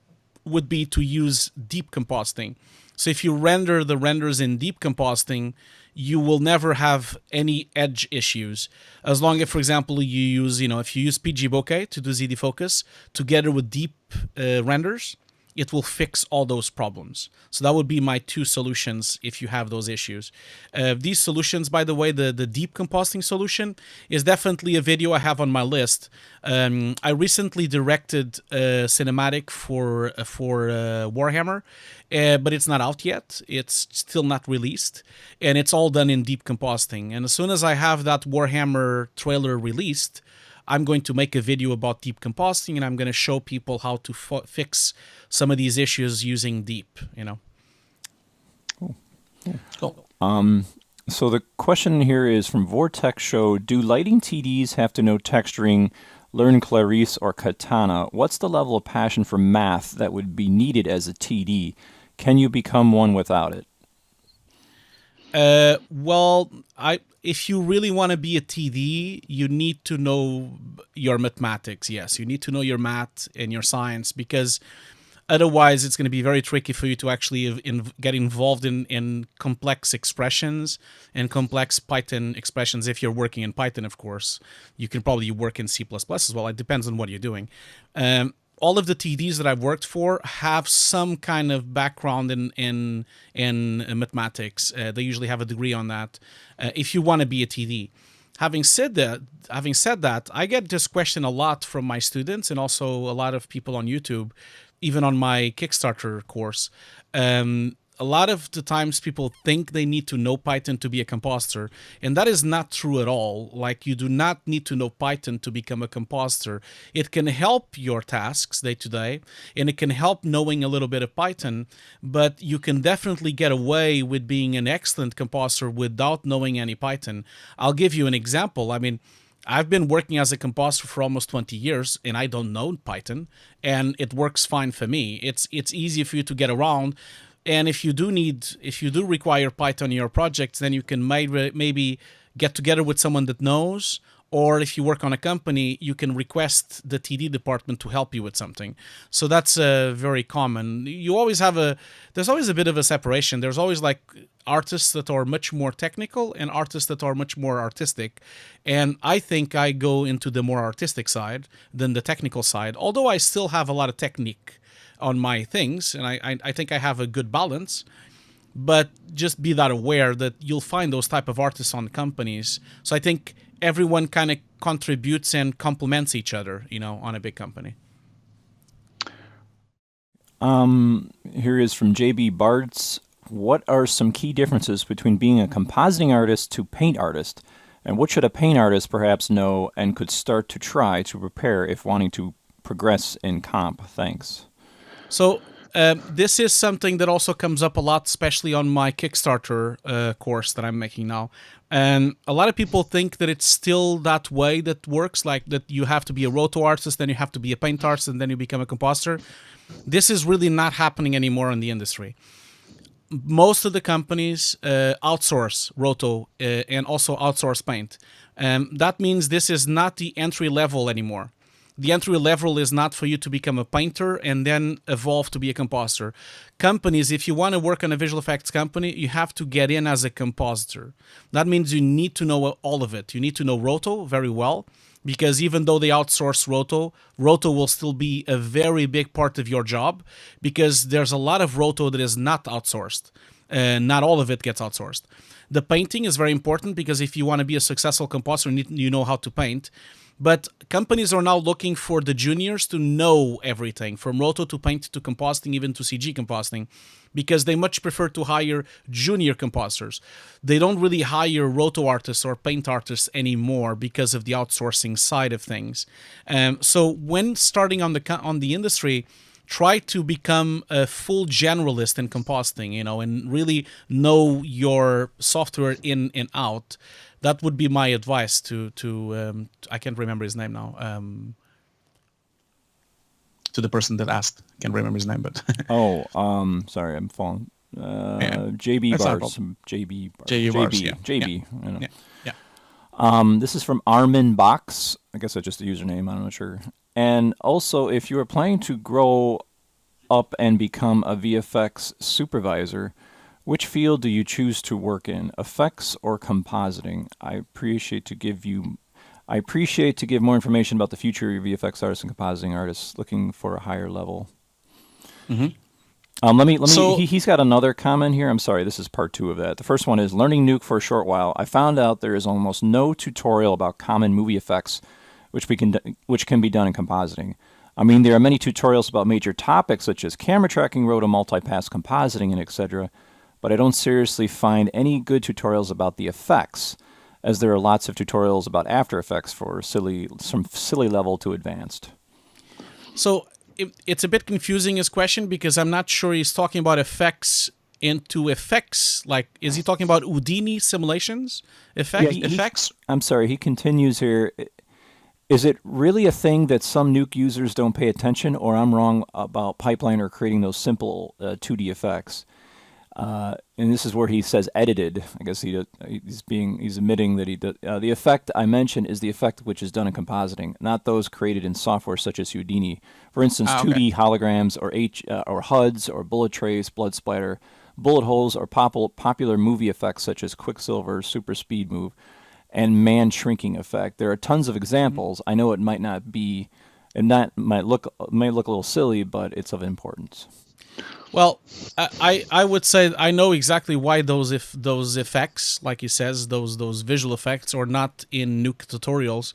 would be to use deep compositing. So if you render the renders in deep compositing, you will never have any edge issues. As long as, for example, you use, if you use PG bokeh to do Z defocus together with deep renders, it will fix all those problems. So that would be my 2 solutions if you have those issues. These solutions, by the way, the deep compositing solution is definitely a video I have on my list. I recently directed a cinematic for Warhammer, but it's not out yet. It's still not released, and it's all done in deep compositing. And as soon as I have that Warhammer trailer released, I'm going to make a video about deep compositing, and I'm going to show people how to fix some of these issues using deep, Cool. So the question here is from Vortex Show. Do lighting TDs have to know texturing, learn Clarice or Katana? What's the level of passion for math that would be needed as a TD? Can you become one without it? If you really want to be a TD, you need to know your mathematics. Yes, you need to know your math and your science, because otherwise it's going to be very tricky for you to actually get involved in complex expressions and complex Python expressions. If you're working in Python, of course, you can probably work in C++ as well. It depends on what you're doing. All of the TDs that I've worked for have some kind of background in mathematics. They usually have a degree on that. If you want to be a TD. Having said that, I get this question a lot from my students and also a lot of people on YouTube. even on my Kickstarter course. A lot of the times people think they need to know Python to be a compositor, and that is not true at all. Like, you do not need to know Python to become a compositor. It can help your tasks day to day, and it can help knowing a little bit of Python, but you can definitely get away with being an excellent compositor without knowing any Python. I'll give you an example. I mean, I've been working as a compositor for almost 20 years, and I don't know Python, and it works fine for me. It's easy for you to get around. And if you do require Python in your projects, then you can maybe get together with someone that knows, or if you work on a company, you can request the TD department to help you with something. So that's very common. There's always a bit of a separation. There's always like artists that are much more technical and artists that are much more artistic. And I think I go into the more artistic side than the technical side, although I still have a lot of technique on my things, and I think I have a good balance. But just be that aware that you'll find those type of artists on companies. So I think everyone kind of contributes and complements each other, on a big company. Here is from JB Bartz. What are some key differences between being a compositing artist to paint artist? And what should a paint artist perhaps know and could start to try to prepare if wanting to progress in comp? Thanks. So this is something that also comes up a lot, especially on my Kickstarter course that I'm making now. And a lot of people think that it's still that way that works, like that you have to be a roto artist, then you have to be a paint artist, and then you become a compositor. This is really not happening anymore in the industry. Most of the companies outsource roto and also outsource paint. That means this is not the entry level anymore. The entry level is not for you to become a painter and then evolve to be a compositor. Companies, if you want to work on a visual effects company, you have to get in as a compositor. That means you need to know all of it. You need to know roto very well, because even though they outsource roto, roto will still be a very big part of your job, because there's a lot of roto that is not outsourced. Not all of it gets outsourced. The painting is very important, because if you want to be a successful compositor, you know how to paint. But companies are now looking for the juniors to know everything, from roto to paint to compositing, even to CG compositing, because they much prefer to hire junior compositors. They don't really hire roto artists or paint artists anymore because of the outsourcing side of things. So when starting on the industry, try to become a full generalist in compositing, and really know your software in and out. That would be my advice to I can't remember his name now. To the person that asked, I can't remember his name, but sorry, I'm falling. Yeah. JB Bars, JB, JB. Yeah. This is from Armin Box. I guess that's just a username. I'm not sure. And also, if you are planning to grow up and become a VFX supervisor, which field do you choose to work in, effects or compositing? I appreciate to give more information about the future of your VFX artists and compositing artists looking for a higher level. Mm-hmm. He's got another comment here. I'm sorry, this is part 2 of that. The first one is, learning Nuke for a short while, I found out there is almost no tutorial about common movie effects which can be done in compositing. I mean, there are many tutorials about major topics such as camera tracking, roto, multipass compositing, and etc., but I don't seriously find any good tutorials about the effects, as there are lots of tutorials about After Effects from silly level to advanced. So it's a bit confusing, his question, because I'm not sure he's talking about effects into effects. Like, is he talking about Houdini simulations? Effects? I'm sorry, he continues here. Is it really a thing that some Nuke users don't pay attention, or I'm wrong about pipeline or creating those simple 2D effects? And this is where he says edited. I guess he's admitting that the effect I mentioned is the effect which is done in compositing, not those created in software such as Houdini. For instance, 2D holograms or HUDs or bullet trace, blood splatter, bullet holes, or popular movie effects such as Quicksilver, super speed move, and man shrinking effect. There are tons of examples. I know it might not be, and that may look a little silly, but it's of importance. Well, I would say I know exactly why those effects, like he says, those visual effects, are not in Nuke tutorials,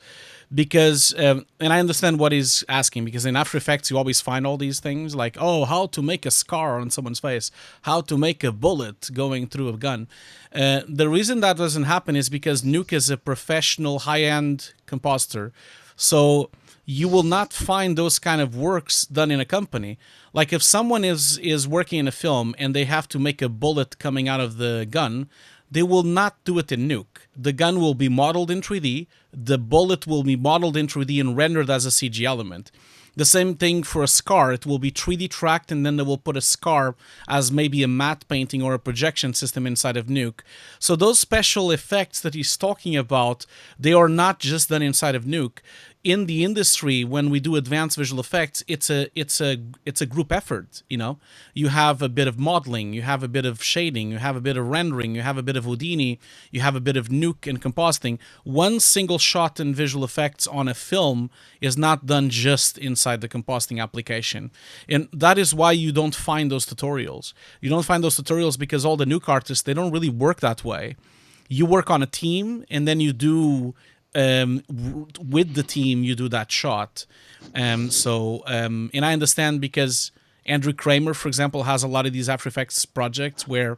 because and I understand what he's asking, because in After Effects you always find all these things like, oh, how to make a scar on someone's face, how to make a bullet going through a gun. The reason that doesn't happen is because Nuke is a professional high-end compositor, so you will not find those kind of works done in a company. Like if someone is working in a film and they have to make a bullet coming out of the gun, they will not do it in Nuke. The gun will be modeled in 3D, the bullet will be modeled in 3D and rendered as a CG element. The same thing for a scar. It will be 3D tracked, and then they will put a scar as maybe a matte painting or a projection system inside of Nuke. So those special effects that he's talking about, they are not just done inside of Nuke. In the industry, when we do advanced visual effects, it's a group effort. You know, you have a bit of modeling, you have a bit of shading, you have a bit of rendering, you have a bit of Houdini, you have a bit of Nuke and compositing. One single shot in visual effects on a film is not done just inside the compositing application, and that is why you don't find those tutorials. You don't find those tutorials because all the Nuke artists, they don't really work that way. You work on a team, and then you do with the team, you do that shot. And I understand, because Andrew Kramer, for example, has a lot of these After Effects projects where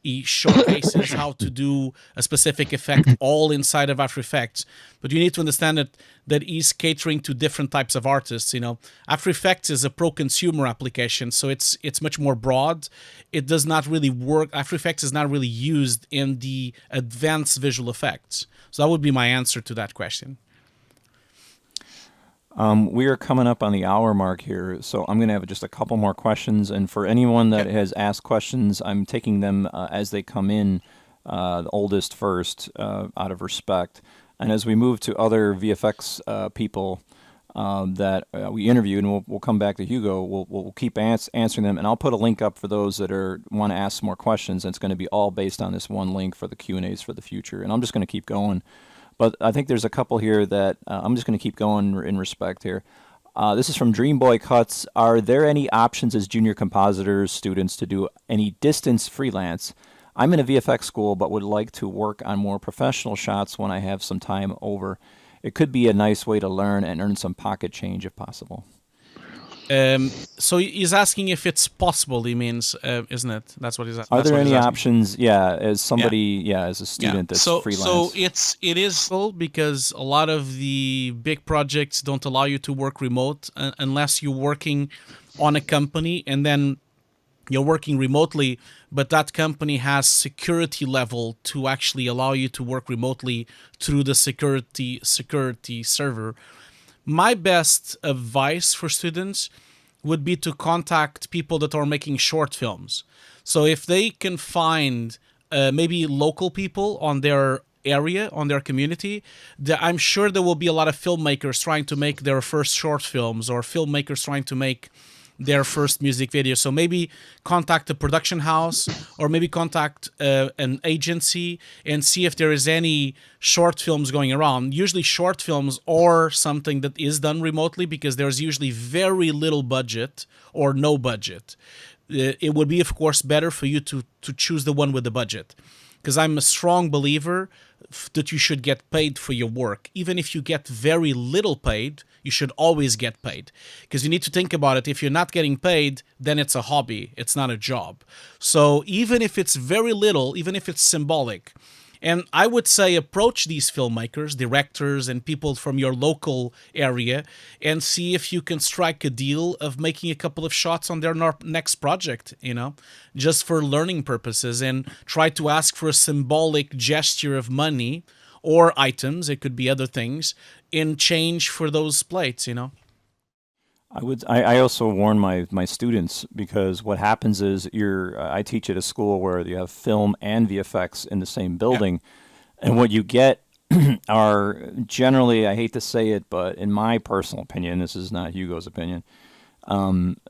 he showcases how to do a specific effect all inside of After Effects. But you need to understand that he's catering to different types of artists. You know, After Effects is a pro-consumer application, so it's much more broad. It does not really work. After Effects is not really used in the advanced visual effects. So that would be my answer to that question. We are coming up on the hour mark here, so I'm going to have just a couple more questions. And for anyone that has asked questions, I'm taking them as they come in, the oldest first, out of respect. And as we move to other VFX people that we interviewed, and we'll come back to Hugo, we'll keep answering them. And I'll put a link up for those that want to ask more questions. And it's going to be all based on this one link for the Q&As for the future. And I'm just going to keep going. But I think there's a couple here that I'm just going to keep going in respect here. This is from Dreamboy Cuts. Are there any options as junior compositors, students, to do any distance freelance? I'm in a VFX school, but would like to work on more professional shots when I have some time over. It could be a nice way to learn and earn some pocket change if possible. So he's asking if it's possible, he means, isn't it? That's what he's asking. Are there any options, as somebody, as a student that's freelance? So it is because a lot of the big projects don't allow you to work remote unless you're working on a company, and then you're working remotely, but that company has security level to actually allow you to work remotely through the security server. My best advice for students would be to contact people that are making short films. So if they can find maybe local people on their area, on their community, I'm sure there will be a lot of filmmakers trying to make their first short films, or filmmakers trying to make their first music video. So maybe contact a production house, or maybe contact an agency and see if there is any short films going around. Usually short films are something that is done remotely because there's usually very little budget or no budget. It would be, of course, better for you to choose the one with the budget, because I'm a strong believer that you should get paid for your work. Even if you get very little paid, you should always get paid, because you need to think about it. If you're not getting paid, then it's a hobby. It's not a job. So even if it's very little, even if it's symbolic, and I would say approach these filmmakers, directors, and people from your local area and see if you can strike a deal of making a couple of shots on their next project, just for learning purposes, and try to ask for a symbolic gesture of money or items, it could be other things, in change for those plates, I also warn my students, because what happens is I teach at a school where you have film and VFX in the same building, and what you get are generally, I hate to say it, but in my personal opinion, this is not Hugo's opinion,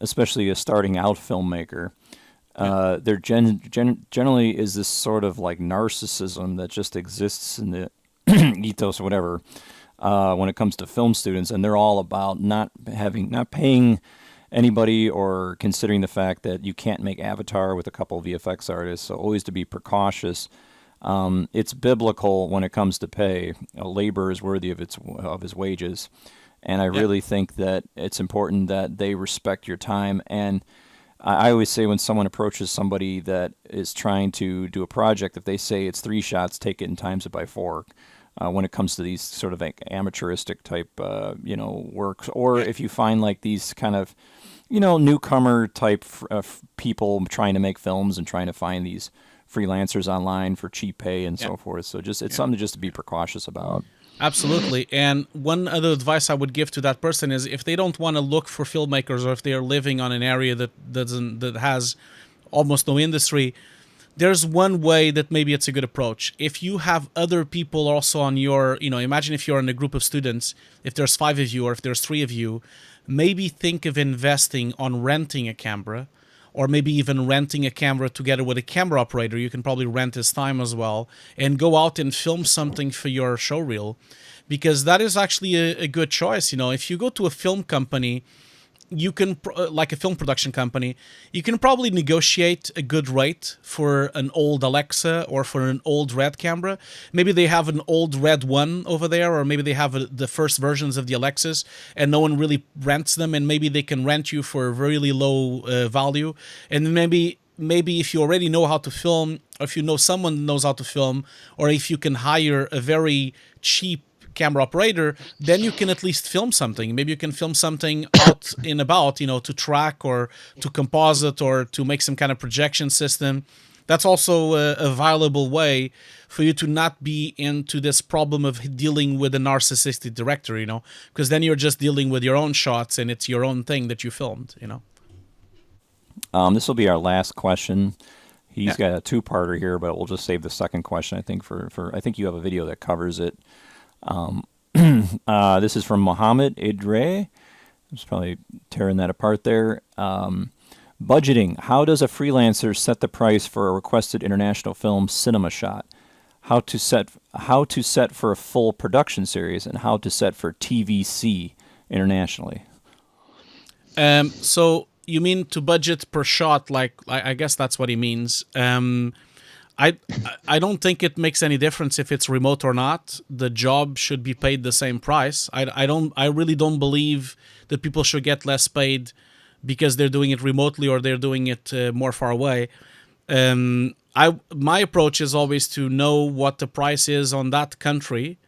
especially a starting out filmmaker, there generally is this sort of like narcissism that just exists in the ethos or whatever. When it comes to film students, and they're all about not paying anybody or considering the fact that you can't make Avatar with a couple of VFX artists, so always to be precautious. It's biblical when it comes to pay. Labor is worthy of his wages. And I really think that it's important that they respect your time. And I always say when someone approaches somebody that is trying to do a project, if they say it's 3 shots, take it and times it by 4. When it comes to these sort of like amateuristic type, works, or if you find like these kind of, newcomer type people trying to make films and trying to find these freelancers online for cheap pay and so forth. So it's something just to be precautious about. Absolutely. And one other advice I would give to that person is if they don't want to look for filmmakers, or if they are living on an area that has almost no industry, there's one way that maybe it's a good approach. If you have other people also on your, imagine if you're in a group of students, if there's 5 of you or if there's 3 of you, maybe think of investing on renting a camera, or maybe even renting a camera together with a camera operator. You can probably rent his time as well, and go out and film something for your showreel, because that is actually a good choice. If you go to a film company, you can, like a film production company, you can probably negotiate a good rate for an old Alexa or for an old Red camera. Maybe they have an old Red 1 over there, or maybe they have the first versions of the Alexas and no one really rents them, and maybe they can rent you for a really low value. And maybe if you already know how to film, or if you know someone knows how to film, or if you can hire a very cheap camera operator, then you can at least film something. Maybe you can film something out and about, to track or to composite or to make some kind of projection system. That's also a viable way for you to not be into this problem of dealing with a narcissistic director, because then you're just dealing with your own shots and it's your own thing that you filmed, This will be our last question. He's got a 2-parter here, but we'll just save the second question, I think, for I think you have a video that covers it. This is from Mohammed Idre. I'm just probably tearing that apart there. Budgeting. How does a freelancer set the price for a requested international film cinema shot? How to set for a full production series, and how to set for TVC internationally? So you mean to budget per shot? Like I guess that's what he means. I don't think it makes any difference if it's remote or not. The job should be paid the same price. I really don't believe that people should get less paid because they're doing it remotely or they're doing it more far away. My approach is always to know what the price is on that country,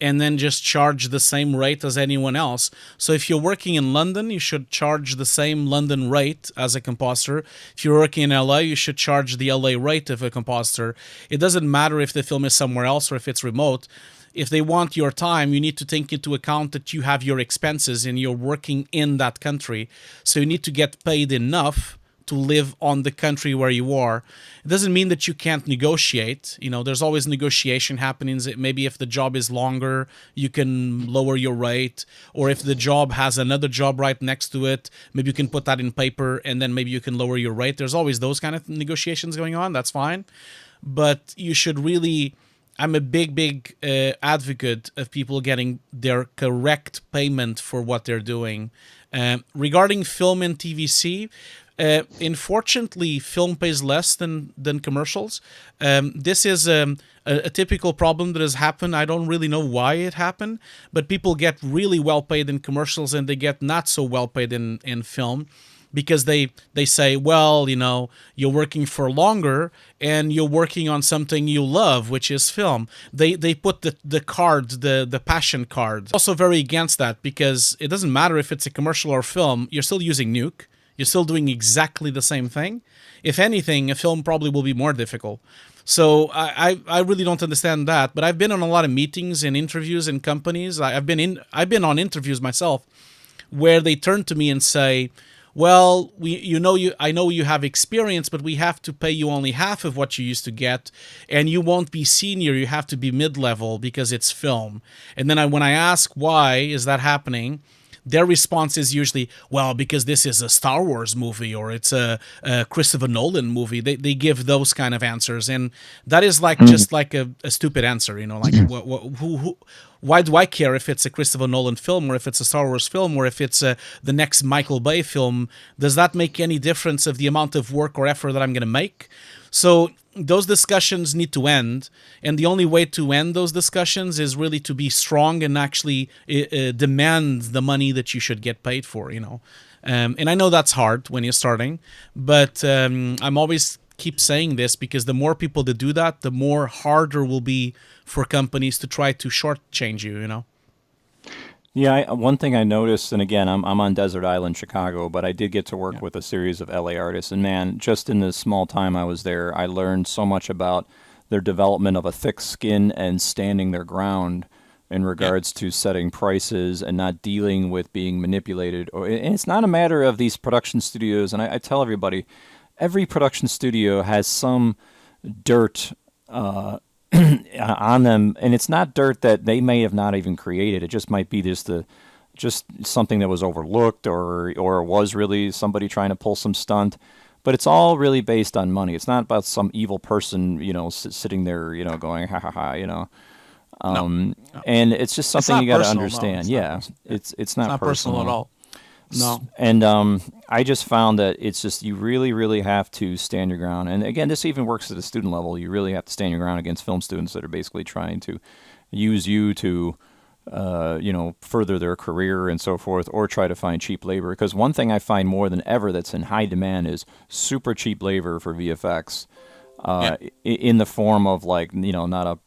and then just charge the same rate as anyone else. So if you're working in London, you should charge the same London rate as a compositor. If you're working in LA, you should charge the LA rate of a compositor. It doesn't matter if the film is somewhere else or if it's remote. If they want your time, you need to take into account that you have your expenses and you're working in that country. So you need to get paid enough to live on the country where you are. It doesn't mean that you can't negotiate. There's always negotiation happenings. Maybe if the job is longer, you can lower your rate. Or if the job has another job right next to it, maybe you can put that in paper and then maybe you can lower your rate. There's always those kind of negotiations going on. That's fine. But you should really... I'm a big advocate of people getting their correct payment for what they're doing. Regarding film and TVC, unfortunately, film pays less than commercials. This is a typical problem that has happened. I don't really know why it happened, but people get really well paid in commercials and they get not so well paid in film, because they say, well, you're working for longer and you're working on something you love, which is film. They put the card, the passion card. Also very against that, because it doesn't matter if it's a commercial or film, you're still using Nuke. You're still doing exactly the same thing. If anything, a film probably will be more difficult. So I really don't understand that. But I've been on a lot of meetings and interviews in companies. I've been on interviews myself where they turn to me and say, well, I know you have experience, but we have to pay you only half of what you used to get, and you won't be senior. You have to be mid-level because it's film. And then when I ask why is that happening, their response is usually, well, because this is a Star Wars movie or it's a Christopher Nolan movie. They give those kind of answers, and that is just like a stupid answer. Like why do I care if it's a Christopher Nolan film or if it's a Star Wars film or if it's the next Michael Bay film? Does that make any difference of the amount of work or effort that I'm going to make? So those discussions need to end, and the only way to end those discussions is really to be strong and actually demand the money that you should get paid for, you know. And I know that's hard when you're starting, but I'm always keep saying this because the more people that do that, the more harder will be for companies to try to shortchange you, you know? Yeah, one thing I noticed, and again, I'm on Desert Island, Chicago, but I did get to work with a series of LA artists, and man, just in the small time I was there, I learned so much about their development of a thick skin and standing their ground in regards to setting prices and not dealing with being manipulated. And it's not a matter of these production studios, and I tell everybody, every production studio has some dirt on them, and it's not dirt that they may have not even created. It just might be just something that was overlooked, or was really somebody trying to pull some stunt. But it's all really based on money. It's not about some evil person, you know, sitting there, you know, going ha ha ha, you know. No. And it's just something you got to understand. No, it's not personal at all. No. And I just found that it's just, you really, really have to stand your ground. And again, this even works at a student level. You really have to stand your ground against film students that are basically trying to use you to, you know, further their career and so forth, or try to find cheap labor. Because one thing I find more than ever that's in high demand is super cheap labor for VFX. In the form of, like, you know, not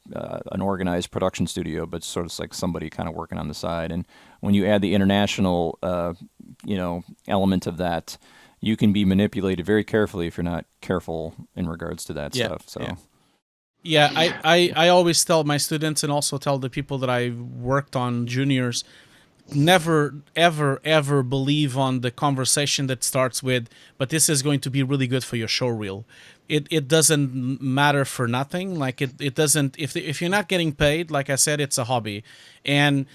an organized production studio, but sort of like somebody kind of working on the side. And when you add the international, you know, element of that, you can be manipulated very carefully if you're not careful in regards to that stuff. So. Yeah, I always tell my students and also tell the people that I worked on, juniors, never, ever, ever believe on the conversation that starts with, but this is going to be really good for your show reel. It doesn't matter for nothing. Like it doesn't, if you're not getting paid, like I said, it's a hobby. And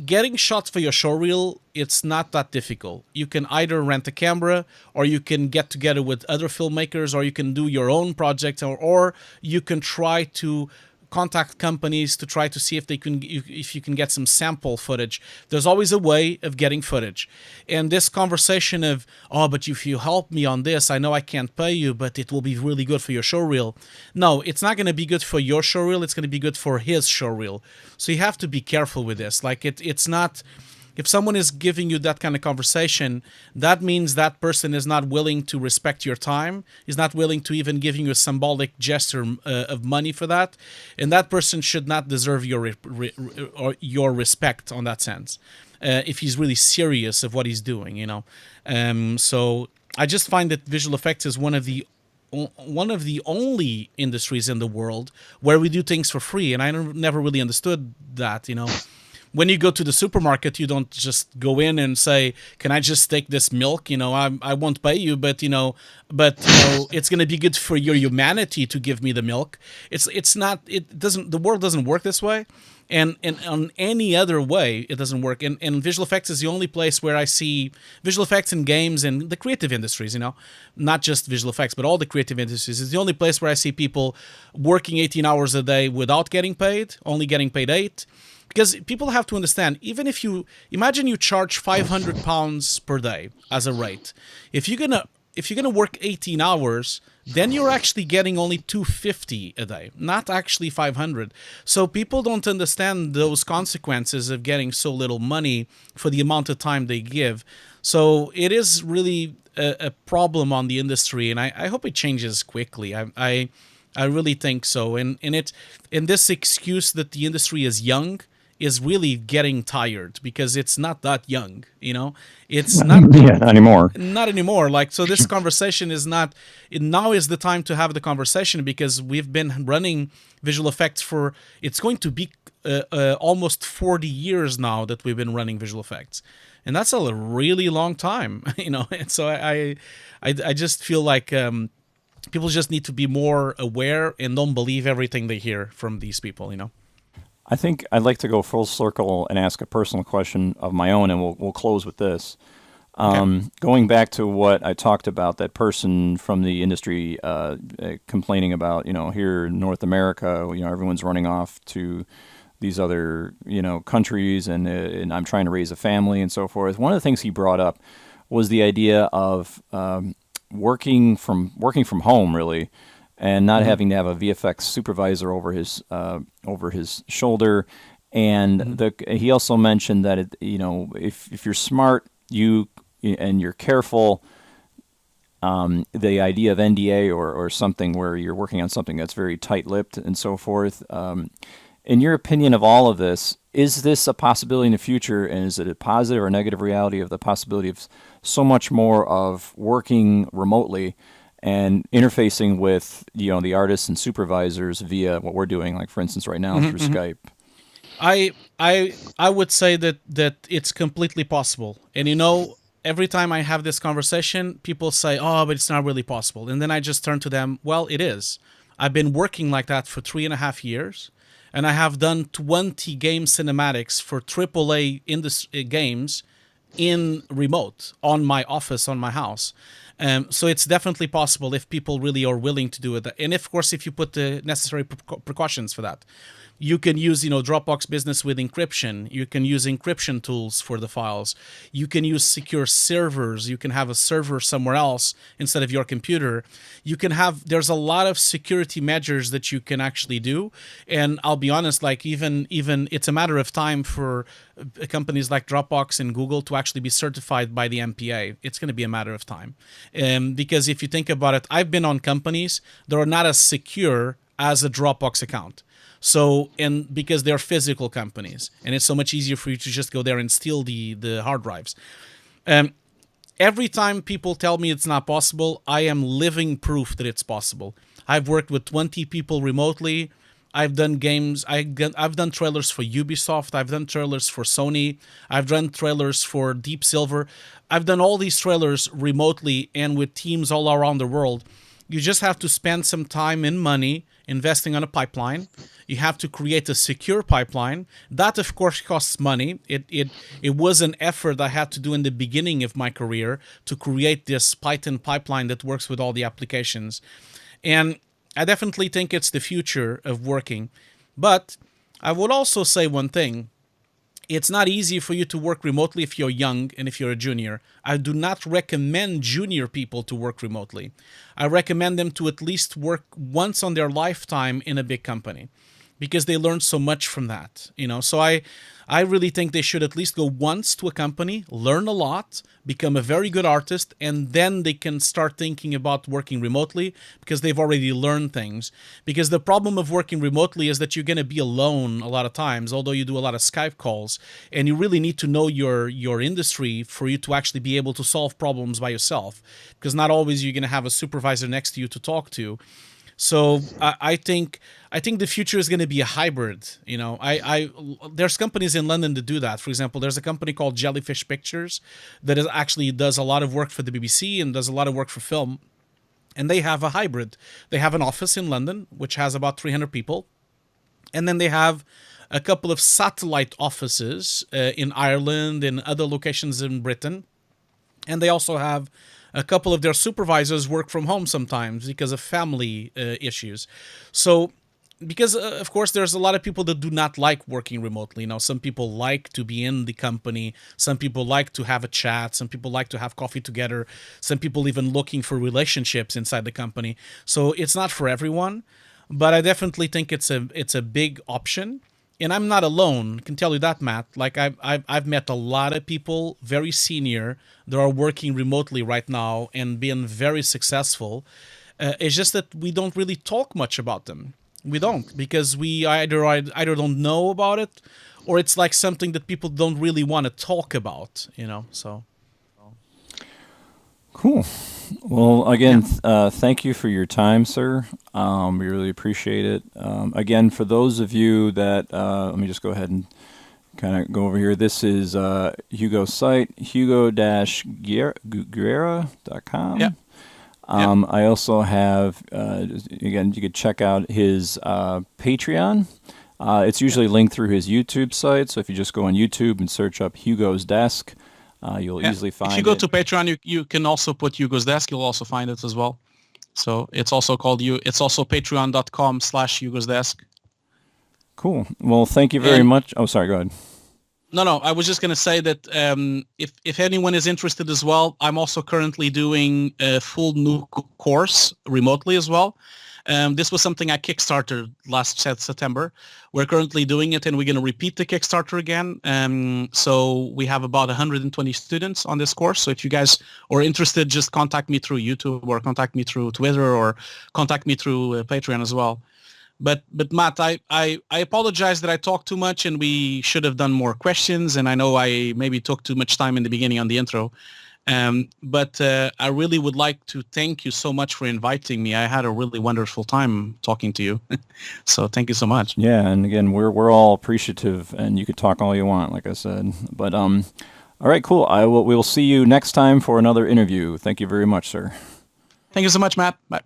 getting shots for your show reel, it's not that difficult. You can either rent a camera, or you can get together with other filmmakers, or you can do your own project, or you can try to contact companies to try to see if you can get some sample footage. There's always a way of getting footage. And this conversation of, oh, but if you help me on this, I know I can't pay you, but it will be really good for your show reel. No, it's not going to be good for your show reel. It's going to be good for his show reel. So you have to be careful with this. Like it's not. If someone is giving you that kind of conversation, that means that person is not willing to respect your time, is not willing to even giving you a symbolic gesture of money for that, and that person should not deserve your respect on that sense, if he's really serious of what he's doing, you know. So I just find that visual effects is one of the only industries in the world where we do things for free, and I never really understood that, you know. When you go to the supermarket, you don't just go in and say, "Can I just take this milk? You know, I won't pay you, but it's going to be good for your humanity to give me the milk." It's not. It doesn't. The world doesn't work this way, and on any other way, it doesn't work. And visual effects is the only place where I see visual effects in games and the creative industries. You know, not just visual effects, but all the creative industries. It's the only place where I see people working 18 hours a day without getting paid, only getting paid 8. Because people have to understand, even if you imagine you charge £500 per day as a rate, if you're gonna work 18 hours, then you're actually getting only $250 a day, not actually 500. So people don't understand those consequences of getting so little money for the amount of time they give. So it is really a problem on the industry, and I hope it changes quickly. I really think so. And this excuse that the industry is young is really getting tired, because it's not that young, you know. It's not not anymore. Not anymore. Like, so this conversation is not. Now is the time to have the conversation, because we've been running visual effects for. It's going to be almost 40 years now that we've been running visual effects, and that's a really long time, you know. And so I just feel like people just need to be more aware and don't believe everything they hear from these people, you know. I think I'd like to go full circle and ask a personal question of my own, and we'll close with this. Going back to what I talked about, that person from the industry complaining about, you know, here in North America, you know, everyone's running off to these other countries, and I'm trying to raise a family and so forth. One of the things he brought up was the idea of working from home, really, and not having to have a VFX supervisor over his shoulder. And he also mentioned that if you're smart, and you're careful, the idea of NDA or something where you're working on something that's very tight-lipped and so forth. In your opinion of all of this, is this a possibility in the future, and is it a positive or negative reality of the possibility of so much more of working remotely and interfacing with the artists and supervisors via what we're doing, like for instance right now through Skype? I would say that it's completely possible. And every time I have this conversation, people say, "Oh, but it's not really possible." And then I just turn to them, "Well, it is. I've been working like that for 3.5 years, and I have done 20 game cinematics for AAA games in remote, on my office, on my house." So it's definitely possible if people really are willing to do it. And of course, if you put the necessary precautions for that. You can use, Dropbox Business with encryption. You can use encryption tools for the files. You can use secure servers. You can have a server somewhere else instead of your computer. There's a lot of security measures that you can actually do. And I'll be honest, like even it's a matter of time for companies like Dropbox and Google to actually be certified by the MPA. It's going to be a matter of time. Because if you think about it, I've been on companies that are not as secure as a Dropbox account. So, and because they're physical companies, and it's so much easier for you to just go there and steal the hard drives. Every time people tell me it's not possible, I am living proof that it's possible. I've worked with 20 people remotely. I've done games. I've done trailers for Ubisoft. I've done trailers for Sony. I've done trailers for Deep Silver. I've done all these trailers remotely and with teams all around the world. You just have to spend some time and money investing on a pipeline. You have to create a secure pipeline. That, of course, costs money. It was an effort I had to do in the beginning of my career to create this Python pipeline that works with all the applications. And I definitely think it's the future of working. But I would also say one thing. It's not easy for you to work remotely if you're young and if you're a junior. I do not recommend junior people to work remotely. I recommend them to at least work once on their lifetime in a big company because they learn so much from that. So I really think they should at least go once to a company, learn a lot, become a very good artist, and then they can start thinking about working remotely because they've already learned things. Because the problem of working remotely is that you're going to be alone a lot of times, although you do a lot of Skype calls, and you really need to know your industry for you to actually be able to solve problems by yourself, because not always you're going to have a supervisor next to you to talk to. So I think the future is going to be a hybrid. There's companies in London that do that. For example, there's a company called Jellyfish Pictures that actually does a lot of work for the BBC and does a lot of work for film. And they have a hybrid. They have an office in London, which has about 300 people. And then they have a couple of satellite offices in Ireland and other locations in Britain. And they also have a couple of their supervisors work from home sometimes because of family issues. So, because of course there's a lot of people that do not like working remotely. Some people like to be in the company. Some people like to have a chat. Some people like to have coffee together. Some people even looking for relationships inside the company. So it's not for everyone, but I definitely think it's a big option. And I'm not alone. I can tell you that, Matt. Like I've met a lot of people very senior that are working remotely right now and being very successful. It's just that we don't really talk much about them. We don't, because we either don't know about it, or it's like something that people don't really want to talk about. So. Cool. Well, again, thank you for your time, sir. We really appreciate it. Again, for those of you that, let me just go ahead and kind of go over here. This is Hugo's site, hugo-guerra.com. Yeah. I also have, again, you could check out his Patreon. It's usually linked through his YouTube site, so if you just go on YouTube and search up Hugo's Desk, you'll easily find it. If you go to Patreon, you can also put Hugo's Desk. You'll also find it as well. So it's also called it's also patreon.com/Hugo's Desk. Cool. Well, thank you very much. Oh, sorry. Go ahead. No, I was just going to say that if anyone is interested as well, I'm also currently doing a full Nuke course remotely as well. This was something I kickstarted last September. We're currently doing it, and we're going to repeat the Kickstarter again. So we have about 120 students on this course. So if you guys are interested, just contact me through YouTube or contact me through Twitter or contact me through Patreon as well. But Matt, I apologize that I talked too much, and we should have done more questions. And I know I maybe took too much time in the beginning on the intro. But I really would like to thank you so much for inviting me. I had a really wonderful time talking to you. So thank you so much. Yeah, and again, we're all appreciative, and you could talk all you want, like I said. But all right, cool. We will see you next time for another interview. Thank you very much, sir. Thank you so much, Matt. Bye.